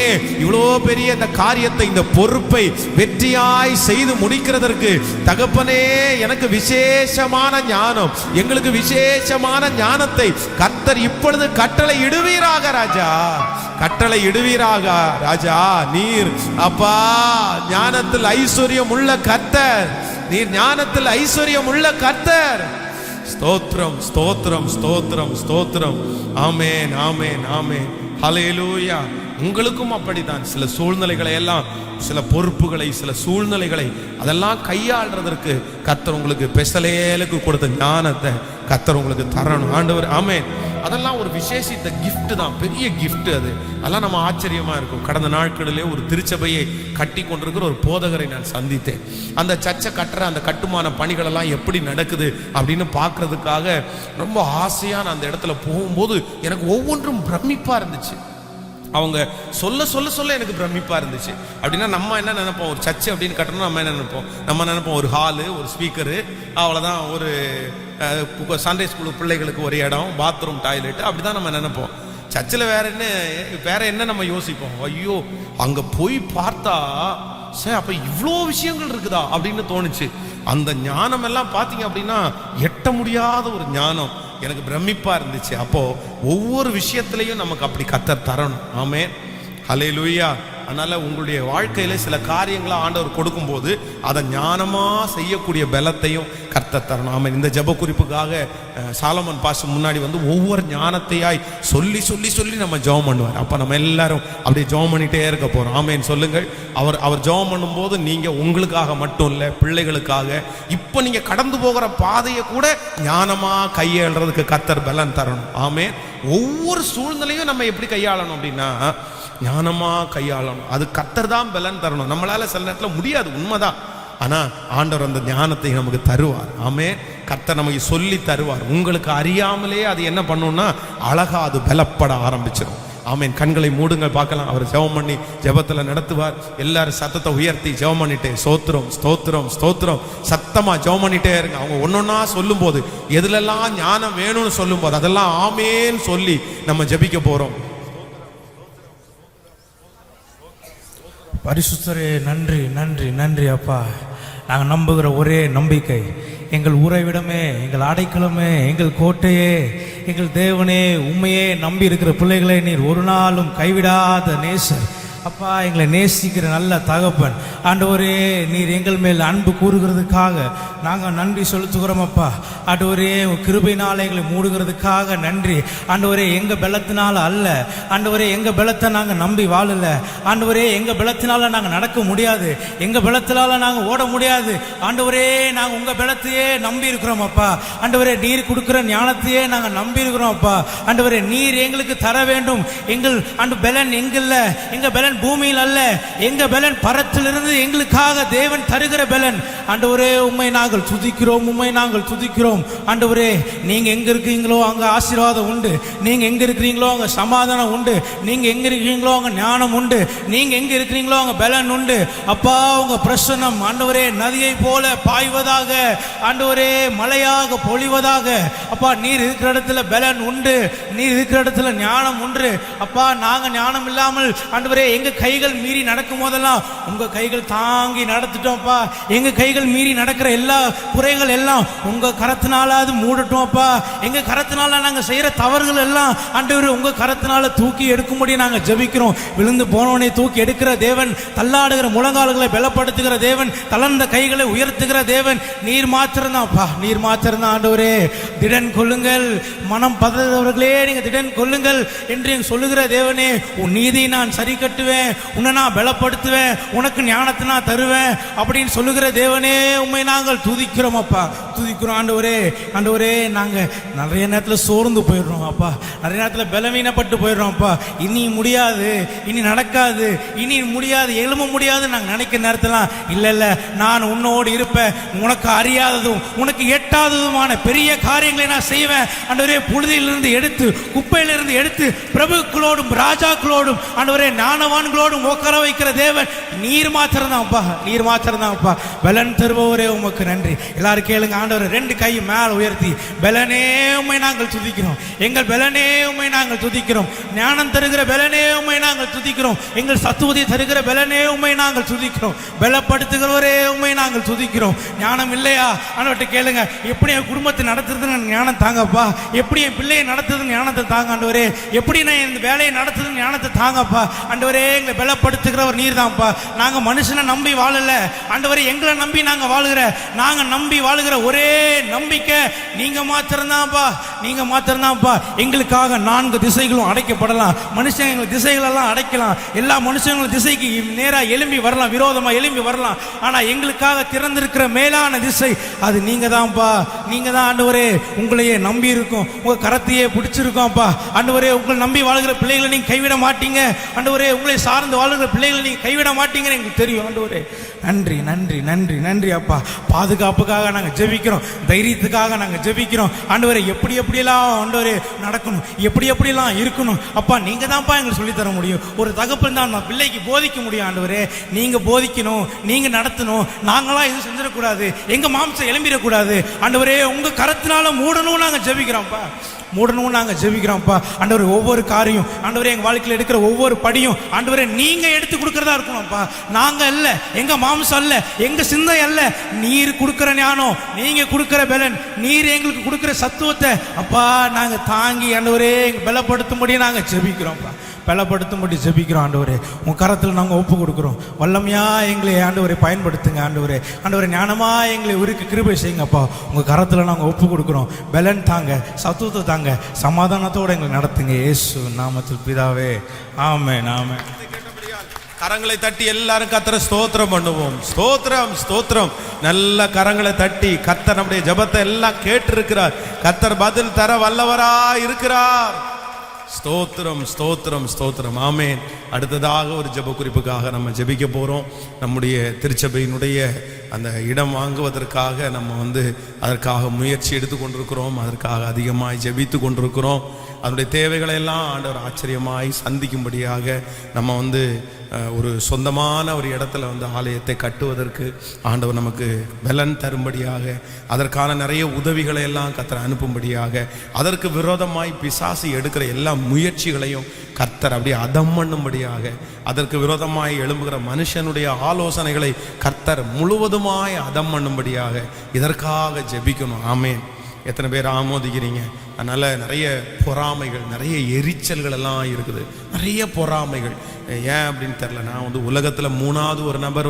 இவ்வளோ பெரிய இந்த காரியத்தை, இந்த பொறுப்பை வெற்றியாய் செய்து முடிக்கிறதற்கு தகப்பனே எனக்கு விசேஷமான ஞானம், எங்களுக்கு விசேஷமான ஞானத்தை கர்த்தர் இப்பொழுது கட்டளை இடுவீராக ராஜா. கட்டளை இடுவீராக ராஜா. நீர் அப்பா ஞானத்தில் ஐஸ்வர்யம் உள்ள கர்த்தர். நீர் ஞானத்தில் ஐஸ்வர்யம் உள்ள கர்த்தர். ஸ்தோத்திரம், ஸ்தோத்திரம், ஸ்தோத்திரம், ஸ்தோத்திரம். ஆமென், ஆமென், ஆமென். ஹல்லேலூயா. உங்களுக்கும் அப்படித்தான் சில சூழ்நிலைகளை எல்லாம், சில பொறுப்புகளை, சில சூழ்நிலைகளை அதெல்லாம் கையாளுறதற்கு கர்த்தர் உங்களுக்கு பெசலேலுக்கு கொடுத்த ஞானத்தை கர்த்தர் உங்களுக்கு தரணும் ஆண்டவர். ஆமென். அதெல்லாம் ஒரு விசேஷித்த கிஃப்ட் தான், பெரிய கிஃப்ட் அது. அதெல்லாம் நம்ம ஆச்சரியமா இருக்கும். கடந்த நாட்களிலே ஒரு திருச்சபையை கட்டி கொண்டிருக்கிற ஒரு போதகரை நான் சந்தித்தேன். அந்த சர்ச்சை கட்டுற அந்த கட்டுமான பணிகள் எல்லாம் எப்படி நடக்குது அப்படின்னு பார்க்கறதுக்காக ரொம்ப ஆசையா நான் அந்த இடத்துல போகும்போது எனக்கு ஒவ்வொன்றும் பிரமிப்பா இருந்துச்சு. அவங்க சொல்ல சொல்ல சொல்ல எனக்கு பிரமிப்பா இருந்துச்சு. அப்படின்னா நம்ம என்ன நினைப்போம், ஒரு சர்ச்சு அப்படின்னு கட்டணும் நம்ம என்ன நினைப்போம், நம்ம நினைப்போம் ஒரு ஹாலு, ஒரு ஸ்பீக்கரு, அவ்வளோதான். ஒரு சண்டே ஸ்கூல் பிள்ளைகளுக்கு ஒரு இடம், பாத்ரூம், டாய்லெட், அப்படிதான் நம்ம நினைப்போம். சர்ச்சில் வேற என்ன நம்ம யோசிப்போம், ஐயோ அங்க போய் பார்த்தா சார் அப்ப இவ்வளோ விஷயங்கள் இருக்குதா அப்படின்னு தோணுச்சு. அந்த ஞானம் எல்லாம் பார்த்தீங்க அப்படின்னா எட்ட முடியாத ஒரு ஞானம். எனக்கு பிரமிப்பா இருந்துச்சு. அப்போ ஒவ்வொரு விஷயத்திலையும் நமக்கு அப்படி கர்த்தர் தரணும். ஆமென், ஹல்லேலூயா. அதனால உங்களுடைய வாழ்க்கையில சில காரியங்களை ஆண்டவர் கொடுக்கும்போது அதை ஞானமா செய்யக்கூடிய பலத்தையும் கர்த்தர் தரணும். ஆமென். இந்த ஜெப குறிப்புக்காக சாலமன் பாஸ்டர் முன்னாடி வந்து ஒவ்வொரு ஞானத்தையாய் சொல்லி சொல்லி சொல்லி நம்ம ஜெபம் பண்ணுவார். அப்ப நம்ம எல்லாரும் அப்படியே ஜெபம் பண்ணிட்டே இருக்க போறோம். ஆமென் சொல்லுங்கள். அவர் ஜெபம் பண்ணும்போது நீங்க உங்களுக்காக மட்டும் இல்லை, பிள்ளைகளுக்காக, இப்ப நீங்க கடந்து போகிற பாதையை கூட ஞானமா கையாளுறதுக்கு கர்த்தர் பலன் தரணும். ஆமென். ஒவ்வொரு சூழ்நிலையும் நம்ம எப்படி கையாளணும் அப்படின்னா ஞானமா கையாளணும். அது கர்த்தர் தான் பலன் தரணும். நம்மளால சில நேரத்தில் முடியாது, உண்மைதான். ஆனா ஆண்டவர் அந்த ஞானத்தை நமக்கு தருவார். ஆமென். கர்த்தர் நமக்கு சொல்லி தருவார். உங்களுக்கு அறியாமலே அது என்ன பண்ணும்னா அழகா அது பலப்பட ஆரம்பிச்சிடும். ஆமென். கண்களை மூடுங்க, பார்க்கலாம். அவர் ஜெபம் பண்ணி ஜெபத்துல நடத்துவார். எல்லாரும் சத்தத்தை உயர்த்தி ஜெபம் பண்ணிட்டே ஸ்தோத்திரம் ஸ்தோத்திரம் ஸ்தோத்திரம் சத்தமா ஜெபம் பண்ணிட்டே இருங்க. அவங்க ஒன்னொன்னா சொல்லும் போது, எதுலெல்லாம் ஞானம் வேணும்னு சொல்லும் போது அதெல்லாம் ஆமேன்னு சொல்லி நம்ம ஜெபிக்க போறோம். பரிசுத்தரே, நன்றி நன்றி நன்றி அப்பா. நாங்கள் நம்புகிற ஒரே நம்பிக்கை, எங்கள் உறைவிடமே, எங்கள் அடைக்கலமே, எங்கள் கோட்டையே, எங்கள் தேவனே, உண்மையே நம்பி இருக்கிற பிள்ளைகளை நீர் ஒரு நாளும் கைவிடாத நேசர் அப்பா. எங்களை நேசிக்கிற நல்ல தகப்பன் ஆண்டவரே, நீர் எங்கள் மேல் அன்பு கூறுகிறதுக்காக நாங்கள் நன்றி செலுத்துகிறோம் அப்பா. ஆண்டவரே, கிருபையினால எங்களை மூடுகிறதுக்காக நன்றி ஆண்டவரே. எங்கள் பலத்தினால அல்ல ஆண்டவரே, எங்கள் பலத்தை நாங்கள் நம்பி வாழல ஆண்டவரே. எங்கள் பலத்தினால நாங்கள் நடக்க முடியாது, எங்கள் பலத்தினால நாங்கள் ஓட முடியாது ஆண்டவரே. நாங்கள் உங்கள் பலத்தையே நம்பி இருக்கிறோம் அப்பா. ஆண்டவரே, நீர் கொடுக்குற ஞானத்தையே நாங்கள் நம்பி இருக்கிறோம் அப்பா. ஆண்டவரே, நீர் எங்களுக்கு தர வேண்டும். எங்கள் பலன் எங்கல்ல, எங்கள் பலன் பூமியில் அல்ல, எங்க பலன் பரத்திலிருந்து எங்களுக்காக தேவன் தருகிற பலன். ஆண்டவரே, உம்மை நாங்கள் துதிக்கிறோம், உம்மை நாங்கள் துதிக்கிறோம் ஆண்டவரே. நீங்க எங்க இருக்கீங்களோ அங்க ஆசீர்வாதம் உண்டு, நீங்க எங்க இருக்கிறீங்களோ அங்க சமாதானம் உண்டு, நீங்க எங்க இருக்கிறீங்களோ அங்க ஞானம் உண்டு, நீங்க எங்க இருக்கிறீங்களோ அங்க பலன் உண்டு அப்பா. உங்க பிரசன்னம் ஆண்டவரே நதியை போல பாய்வதாக ஆண்டவரே, மழையாக பொழிவதாக அப்பா. நீர் இருக்கிற இடத்துல பலன் உண்டு, நீர் இருக்கிற இடத்துல ஞானம் உண்டு அப்பா. நாங்க ஞானம் இல்லாமல் ஆண்டவரே எங்க கைகள் மீறி நடக்கும் போதெல்லாம் உங்க கைகள் தாங்கி நடத்திட்டோம்ப்பா. எங்க கைகள் மீறி நடக்கிற எல்லா குறைகள் எல்லாம் உங்க கரத்தினால அது மூடட்டும் அப்பா. எங்க கரத்தினால நாங்க செய்யற தவறுகள் எல்லாம் ஆண்டவரே உங்க கரத்தினால தூக்கி எடுக்கும்படி நாங்க ஜெபிக்கிறோம். விழுந்து போனவனை தூக்கி எடுக்கிற தேவன், தள்ளாடுகிற முழங்கால்களை பலப்படுத்துகிற தேவன், தளர்ந்த கைகளை உயர்த்துகிற தேவன் நீர் மாத்திரம் தான்ப்பா. நீர் மாத்திரம் தான் ஆண்டவரே. திடன் கொள்ளுங்கள், மனம் பதறவர்களே நீங்க திடன் கொள்ளுங்கள் என்று சொல்லுகிற தேவனே, உன் நீதியை நான் சரி கட்டுவேன், உன்னை நான் பலப்படுத்துவேன், உனக்கு ஞானத்தை நான் தருவேன் அப்படின்னு சொல்லுகிற தேவனே, உண்மை நாங்கள் துதிக்கிறோம் அப்பா, துதிக்கிறோம் ஆண்டவரே. ஆண்டவரே, நாங்க நிறைய நேரத்தில் சோர்ந்து போயிடுறோம் அப்பா, நிறைய நேரத்தில் பலவீனப்பட்டு போயிடுறோம் அப்பா. இனி முடியாது, இனி நடக்காது, இனி முடியாது, எழும்ப முடியாது நாங்கள் நினைக்கிற நேரத்திலாம் இல்லை இல்லை, நான் உன்னோடு இருப்பேன், உனக்கு அறியாததும் உனக்கு எட்டாததுமான பெரிய காரியங்களை நான் செய்வேன் ஆண்டவரே. புழுதியிலிருந்து எடுத்து, குப்பையிலிருந்து எடுத்து, பிரபுக்களோடும் ராஜாக்களோடும் ஆண்டவரே ஞானவான்களோடும் உட்கார வைக்கிற தேவன் நீர் மாத்திரம் தான்ப்பா, நீர் மாத்திரம் தான்ப்பா. பலன் தருபவரே உமக்கு நன்றி. எல்லாரும் கேளுங்க ஆண்டவர், ரெண்டு கை மேல் உயர்த்தி, பலனே உம்மை நாங்கள் துதிக்கிறோம், எங்கள் பலனே உம்மை நாங்கள் துதிக்கிறோம், ஞானம் தருகிற பலனே உம்மை நாங்கள் துதிக்கிறோம், எங்கள் சத்துவத்தை தருகிற பலனே உம்மை நாங்கள் துதிக்கிறோம், பலப்படுத்துகிறவரே உம்மை நாங்கள் துதிக்கிறோம். ஞானம் இல்லையா ஆண்டவர்கிட்ட கேளுங்க, எப்படி என் குடும்பத்தை நடத்துறதுன்னு ஞானம் தாங்கப்பா, எப்படி என் பிள்ளையை நடத்துறதுன்னு ஞானத்தை தாங்க ஆண்டவரே, எப்படி நான் இந்த வேலையை நடத்துறதுன்னு ஞானத்தை தாங்கப்பா ஆண்டவரே. எங்களை பலப்படுத்துகிறவர் நீர் தான்ப்பா. நாங்க மனுஷனை நம்பி வாழல ஆண்டவரே, எங்களை நம்பி நாங்க வாழுகிற, நாங்க நம்பி வாழுகிற ஒரே நம்பிக்கை நீங்க மாத்திரம்தான்ப்பா, நீங்க மாத்திரம்தான்ப்பா. எங்களுக்காக 4 திசைகளும் அடைக்கப்படலாம், மனுஷன் எங்கள் திசைகள் எல்லாம் அடைக்கலாம், எல்லா மனுஷங்களும் திசைக்கு நேரா எழும்பி வரலாம், விரோதமா எழும்பி வரலாம். ஆனா எங்களுக்காக திறந்திருக்கிற மேலான திசை அது நீங்க தான்ப்பா, நீங்க தான் ஆண்டவரே. உங்களையே நம்பி இருக்கும், உங்க கரத்தையே பிடிச்சிருக்கோம்ப்பா ஆண்டவரே. உங்களை நம்பி வாழ்கிற பிள்ளைகளை நீங்க கைவிட மாட்டீங்க ஆண்டவரே, உங்களை சார்ந்து வாழ்கிற பிள்ளைகளை நீங்க கைவிட மாட்டீங்கன்னு எங்களுக்கு தெரியும் ஆண்டவரே. நன்றி நன்றி நன்றி நன்றி அப்பா. பாதுகாப்புக்காக நாங்கள் ஜெபிக்கிறோம், தைரியத்துக்காக நாங்கள் ஜெபிக்கிறோம் ஆண்டவரே. எப்படி எப்படியெல்லாம் ஆண்டவரே நடக்கணும், எப்படி எப்படியெல்லாம் இருக்கணும் அப்பா, நீங்க தான்ப்பா எங்களுக்கு சொல்லித்தர முடியும். ஒரு தகப்பன் தான் நான் பிள்ளைக்கு போதிக்க முடியும் ஆண்டவரே. நீங்க போதிக்கணும், நீங்க நடத்தணும், நாங்களாம் எதுவும் செஞ்சிடக்கூடாது, எங்க மாம்சம் எழும்பிடக்கூடாது ஆண்டவரே. உங்க கரத்தினால மூடணும் நாங்கள் ஜெபிக்கிறோம்ப்பா. மூடணும் நாங்கள் ஜெபிக்கிறோம்ப்பா. ஆண்டவரே, ஒவ்வொரு காரியம் ஆண்டவரே எங்கள் வாழ்க்கையில் எடுக்கிற ஒவ்வொரு படியும் ஆண்டவரே நீங்கள் எடுத்து கொடுக்கறதா இருக்கணும்ப்பா. நாங்கள் அல்ல, எங்கள் மாம்சம் அல்ல, எங்கள் சிந்தை அல்ல. நீர் கொடுக்குற ஞானம், நீங்கள் கொடுக்குற பலன், நீர் எங்களுக்கு கொடுக்குற சத்துவத்தை அப்பா நாங்கள் தாங்கி ஆண்டவரே எங்கள் பலப்படுத்தும்படி நாங்கள் ஜெபிக்கிறோம்ப்பா. பலப்படுத்தும்படி ஜெபிக்கிறோம் ஆண்டவரே. உங்கள் கரத்தில் நாங்கள் ஒப்பு கொடுக்குறோம். வல்லமையா எங்களை ஆண்டவரை பயன்படுத்துங்க ஆண்டவரே. ஆண்டவரை ஞானமா எங்களை உருக்கு கிருபை செய்யுங்கப்பா. உங்கள் கரத்தில் நாங்கள் ஒப்பு கொடுக்குறோம். பலன் தாங்க, சத்துவத்தை தாங்க, சமாதானத்தோடு எங்களை நடத்துங்க இயேசு நாமத்தில் பிதாவே, ஆமென் ஆமென். கரங்களை தட்டி எல்லாரும் கர்த்தரை ஸ்தோத்திரம் பண்ணுவோம். ஸ்தோத்திரம் ஸ்தோத்திரம். நல்ல கரங்களை தட்டி கர்த்தர் நம்முடைய ஜெபத்தை எல்லாம் கேட்டு இருக்கிறார். கர்த்தர் பதில் தர வல்லவரா இருக்கிறார். ஸ்தோத்திரம் ஸ்தோத்திரம் ஸ்தோத்திரம். ஆமென். அடுத்ததாக ஒரு ஜெப குறிப்புக்காக நம்ம ஜெபிக்க போகிறோம். நம்முடைய திருச்சபையினுடைய அந்த இடம் வாங்குவதற்காக நம்ம அதற்காக முயற்சி எடுத்து கொண்டிருக்கிறோம். அதற்காக அதிகமாய் ஜெபித்து கொண்டிருக்கிறோம். அதனுடைய தேவைகளை எல்லாம் ஆண்டவர் ஆச்சரியமாய் சந்திக்கும்படியாக நம்ம ஒரு சொந்தமான ஒரு இடத்துல ஆலயத்தை கட்டுவதற்கு ஆண்டவர் நமக்கு பலன் தரும்படியாக, அதற்கான நிறைய உதவிகளை எல்லாம் கர்த்தர் அனுப்பும்படியாக, அதற்கு விரோதமாய் பிசாசு எடுக்கிற எல்லா முயற்சிகளையும் கர்த்தர் அப்படியே அதம் பண்ணும்படியாக, அதற்கு விரோதமாய் எழும்புகிற மனுஷனுடைய ஆலோசனைகளை கர்த்தர் முழுவதுமாய் அதம் பண்ணும்படியாக இதற்காக ஜெபிக்கணும். ஆமென். எத்தனை பேர் ஆமோதிக்கிறீங்க? அதனால் நிறைய பொறாமைகள், நிறைய எரிச்சல்கள் எல்லாம் இருக்குது. நிறைய பொறாமைகள். ஏன் அப்படின்னு தெரில. நான் உலகத்தில் 3வது ஒரு நபர்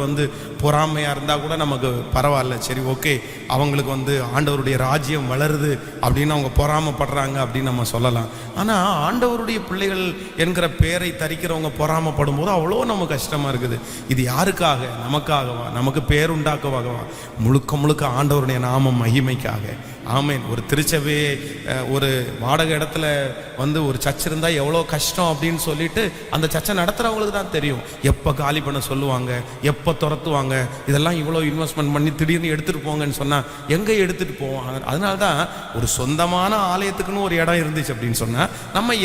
பொறாமையாக இருந்தால் கூட நமக்கு பரவாயில்ல, சரி ஓகே, அவங்களுக்கு ஆண்டவருடைய ராஜ்யம் வளருது அப்படின்னு அவங்க பொறாமைப்படுறாங்க அப்படின்னு நம்ம சொல்லலாம். ஆனால் ஆண்டவருடைய பிள்ளைகள் என்கிற பேரை தரிக்கிறவங்க பொறாமைப்படும் போது அவ்வளோ நமக்கு கஷ்டமாக இருக்குது. இது யாருக்காக? நமக்காகவா? நமக்கு பேர் உண்டாக்குவாகவா? முழுக்க முழுக்க ஆண்டவருடைய நாமம் மகிமைக்காக. ஆமென். ஒரு திருச்சபையை ஒரு வாடகை இடத்துல ஒரு சர்ச் இருந்தால் எவ்வளோ கஷ்டம் அப்படின்னு சொல்லிட்டு அந்த சர்ச்சை நடத்துகிறவங்களுக்கு தான் தெரியும். எப்போ காலி பண்ண சொல்லுவாங்க, எப்போ துரத்துவாங்க, இதெல்லாம் இவ்வளோ இன்வெஸ்ட்மெண்ட் பண்ணி திடீர்னு எடுத்துகிட்டு போங்கன்னு சொன்னால் எங்கே எடுத்துகிட்டு போவோம்? அதனால தான் ஒரு சொந்தமான ஆலயத்துக்குன்னு ஒரு இடம் இருந்துச்சு அப்படின்னு சொன்னால் நம்ம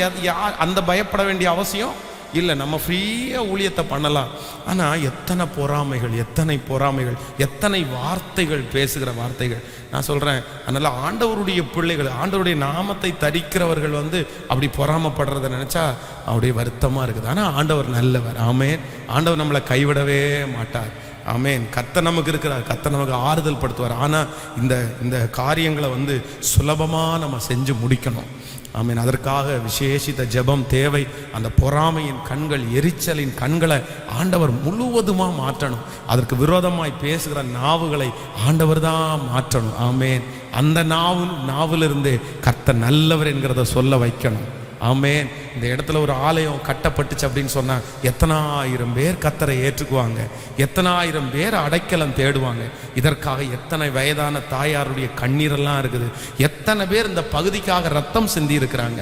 அந்த பயப்பட வேண்டிய அவசியம் இல்லை. நம்ம ஃப்ரீயாக ஊழியத்தை பண்ணலாம். ஆனால் எத்தனை பொறாமைகள், எத்தனை பொறாமைகள், எத்தனை வார்த்தைகள், பேசுகிற வார்த்தைகள். நான் சொல்கிறேன், அதனால் ஆண்டவருடைய பிள்ளைகள், ஆண்டவருடைய நாமத்தை தரிக்கிறவர்கள் அப்படி பொறாமைப்படுறத நினச்சா அப்படியே வருத்தமாக இருக்குது. ஆனால் ஆண்டவர் நல்லவர். ஆமென். ஆண்டவர் நம்மளை கைவிடவே மாட்டார். ஆமென். கர்த்தர் நமக்கு இருக்கிறார். கர்த்தர் நமக்கு ஆறுதல் படுத்துவார். ஆனால் இந்த காரியங்களை சுலபமாக நம்ம செஞ்சு முடிக்கணும். ஆமென். அதற்காக விசேஷித்த ஜெபம் தேவை. அந்த பொறாமையின் கண்கள், எரிச்சலின் கண்களை ஆண்டவர் முழுவதுமாக மாற்றணும். அதற்கு விரோதமாய் பேசுகிற நாவுகளை ஆண்டவர் தான் மாற்றணும். ஆமென். அந்த நாவிலிருந்து கர்த்தர் நல்லவர் என்கிறத சொல்ல வைக்கணும். ஆமென். இந்த இடத்துல ஒரு ஆலயம் கட்டப்பட்டுச்சு அப்படின்னு சொன்னால் எத்தனாயிரம் பேர் கர்த்தரை ஏற்றுக்குவாங்க, எத்தனாயிரம் பேர் அடைக்கலம் தேடுவாங்க. இதற்காக எத்தனை வயதான தாயாருடைய கண்ணீரெல்லாம் இருக்குது. எத்தனை பேர் இந்த பகுதிக்காக ரத்தம் சிந்தி இருக்கிறாங்க,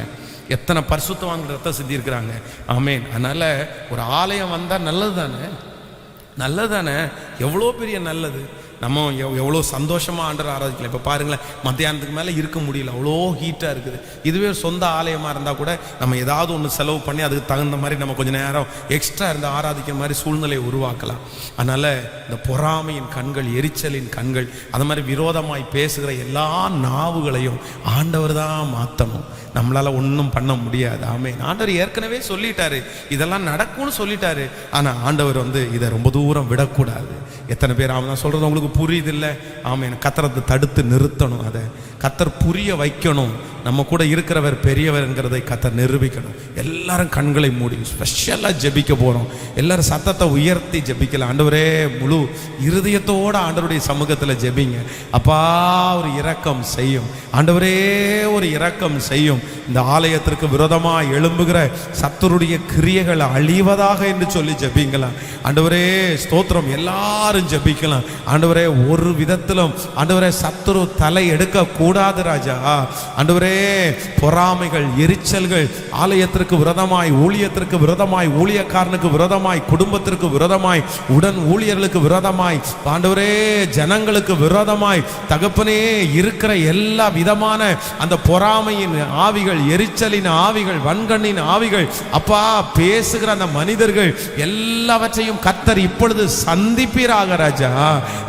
எத்தனை பரிசுத்தவான்கள் ரத்தம் சிந்தி இருக்கிறாங்க. ஆமென். அதனால் ஒரு ஆலயம் வந்தால் நல்லது தானே, நல்லது தானே. எவ்வளோ பெரிய நல்லது. நம்ம எவ்வளோ சந்தோஷமாக ஆண்டவரை ஆராதிக்கலாம். இப்போ பாருங்களேன், மத்தியானத்துக்கு மேலே இருக்க முடியல, அவ்வளோ ஹீட்டாக இருக்குது. இதுவே சொந்த ஆலயமாக இருந்தால் கூட நம்ம ஏதாவது ஒன்று செலவு பண்ணி அதுக்கு தகுந்த மாதிரி நம்ம கொஞ்சம் நேரம் எக்ஸ்ட்ரா இருந்து ஆராதிக்கிற மாதிரி சூழ்நிலையை உருவாக்கலாம். அதனால் இந்த பொறாமையின் கண்கள், எரிச்சலின் கண்கள், அது மாதிரி விரோதமாய் பேசுகிற எல்லா நாவுகளையும் ஆண்டவர் தான் மாற்றணும். நம்மளால் ஒன்றும் பண்ண முடியாது. ஆமென். ஆண்டவர் ஏற்கனவே சொல்லிட்டாரு, இதெல்லாம் நடக்கும்னு சொல்லிட்டாரு. ஆனால் ஆண்டவர் இதை ரொம்ப தூரம் விடக்கூடாது. எத்தனை பேர் அவன் சொல்கிறது உங்களுக்கு புரியுதில்லை? ஆமென். கர்த்தரை தடுத்து நிறுத்தணும். அதை கர்த்தர் புரிய வைக்கணும். நம்ம கூட இருக்கிறவர் பெரியவர்ங்கிறதை கர்த்தர் நிரூபிக்கணும். எல்லாரும் கண்களை மூடி ஸ்பெஷலாக ஜெபிக்க போகிறோம். எல்லாரும் சத்தத்தை உயர்த்தி ஜெபிக்கலாம். ஆண்டவரே, முழு இருதயத்தோடு ஆண்டவருடைய சமூகத்தில் ஜெபிங்க. அப்பா, ஒரு இரக்கம் செய்யும் ஆண்டவரே, ஒரு இரக்கம் செய்யும். இந்த ஆலயத்திற்கு விரோதமாக எழும்புகிற சத்துருடைய கிரியைகள் அழிவதாக என்று சொல்லி ஜெபிக்கலாம். ஆண்டவரே ஸ்தோத்திரம். எல்லாரும் ஜெபிக்கலாம். ஆண்டவரே, ஒரு விதத்திலும் ஆண்டவரே சத்துரு தலை எடுக்க கூடாது ராஜா. ஆண்டவரே, பொறாமைகள், எரிச்சல்கள், ஆலயத்திற்கு விரோதமாய், ஊழியத்திற்கு விரோதமாய், ஊழியக்காரனுக்கு விரோதமாய், குடும்பத்திற்கு விரோதமாய், உடன் ஊழியர்களுக்கு விரோதமாய், ஆண்டவரே ஜனங்களுக்கு விரோதமாய், தகப்பனே இருக்கிற எல்லா விதமான அந்த பொறாமையின் ஆவிகள், எரிச்சலின் ஆவிகள், வன்கண்ணின் ஆவிகள், அப்பா பேசுகிற அந்த மனிதர்கள் எல்லாவற்றையும் கர்த்தர் இப்பொழுது சந்திப்பீராக ராஜா.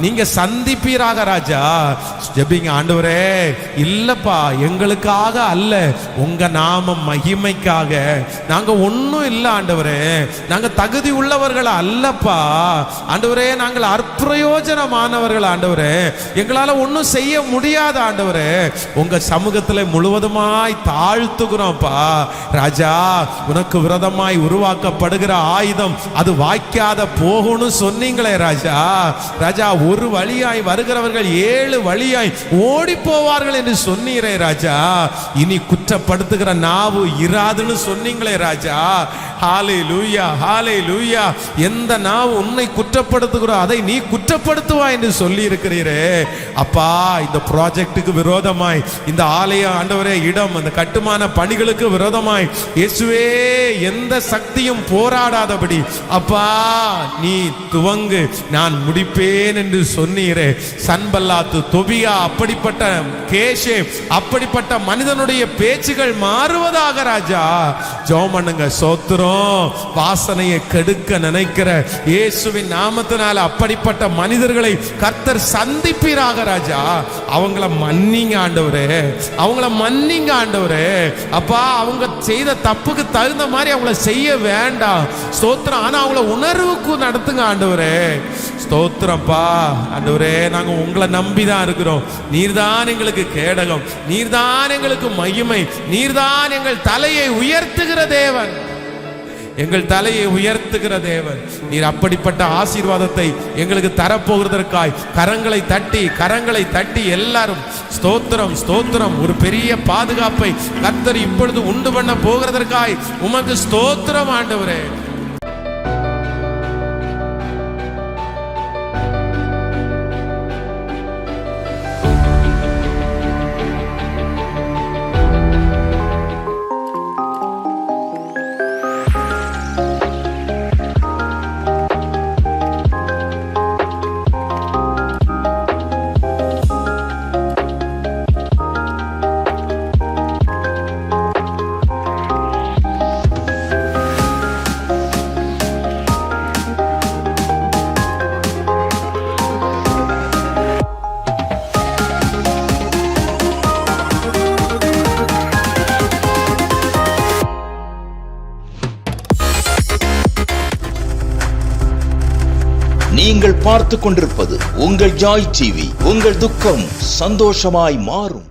நீங்க சந்திப்பீராக ராஜா. ஜெபிங்க. ஆண்டவரே, இல்லப்பா, எங்களுக்காக அல்ல, உங்க நாம மகிமைக்காக. நாங்க ஒன்றும் இல்லை ஆண்டவரே, நாங்க தகுதி உள்ளவர்கள் அல்லப்பா ஆண்டவரே, நாங்கள் அற்பிரயோஜனமானவர்கள் ஆண்டவரே, எங்களால ஒன்றும் செய்ய முடியாத ஆண்டவரே. உங்க சமூகத்தில் முழுவதுமாய் தாழ்த்துகிறோம்ப்பா ராஜா. உனக்கு விரோதமாய் உருவாக்கப்படுகிற ஆயுதம் அது வாய்க்காத போகணும் சொன்னீங்களே ராஜா. ராஜா, ஒரு வழியாய் வருகிறவர்கள் 7 வழியாய் ஓடி போவார்கள் என்று சொன்னீரே ராஜா. இனி குற்றப்படுத்துகிற நாவு இராதுன்னு சொன்னீங்களே ராஜா. ஹல்லேலூயா, ஹல்லேலூயா. எந்த நாவு உன்னை குற்றப்படுத்துகிறோ அதை நீ குற்றப்படுத்துவா என்று சொல்லி இருக்கிறீரே அப்பா. இந்த ப்ராஜெக்டுக்கு விரோதமாய், இந்த ஆலய ஆண்டவரே இடம், அந்த கட்டுமான பணிகளுக்கு விரோதமாய் இயேசுவே எந்த சக்தியும் போராடாதபடி அப்பா நீ துவங்கு, நான் முடிப்பேன் என்று சொன்னீரே. சன்பல்லாத்து, தொபியா, அப்படிப்பட்ட கேஷே, அப்படிப்பட்ட மனிதனுடைய பேச்சுகள் மாறுவதாக ராஜா. ஜெபம் பண்ணுங்க. சோத்திரம். வாசனையை கெடுக்க நினைக்கிற இயேசுவின் நாமத்தினால அப்படிப்பட்ட மனிதர்களை கர்த்தர் சந்திப்பீராக ராஜா. அவங்கள மன்னிங்க ஆண்டவரே, அவங்கள மன்னிங்க ஆண்டவரே. அப்பா, அவங்க செய்த தப்புக்கு தகுந்த மாதிரி அவங்கள செய்ய வேண்டாம். ஸ்தோத்திரம். ஆனா அவங்கள உணர்வுக்கு நடத்துங்க ஆண்டவரே. ஸ்தோத்திரப்பா ஆண்டவரே, நாங்க உங்களை நம்பிதான் இருக்கிறோம். நீர்தான் எங்களுக்கு கேடகம், நீர்தான் எங்களுக்கு மகிமை, நீர்தான் எங்கள் தலையை உயர்த்துகிற தேவன், எங்கள் தலையை உயர்த்துகிற தேவன். நீர் அப்படிப்பட்ட ஆசீர்வாதத்தை எங்களுக்கு தரப்போகிறதற்காய் கரங்களை தட்டி எல்லாரும் ஸ்தோத்திரம், ஸ்தோத்திரம். ஒரு பெரிய பாதுகாப்பை கர்த்தர் இப்பொழுது உண்டு பண்ண போகிறதற்காய் உமக்கு ஸ்தோத்திரம் ஆண்டவரே. நீங்கள் பார்த்துக் கொண்டிருப்பது உங்கள் ஜாய் டிவி. உங்கள் துக்கம் சந்தோஷமாய் மாறும்.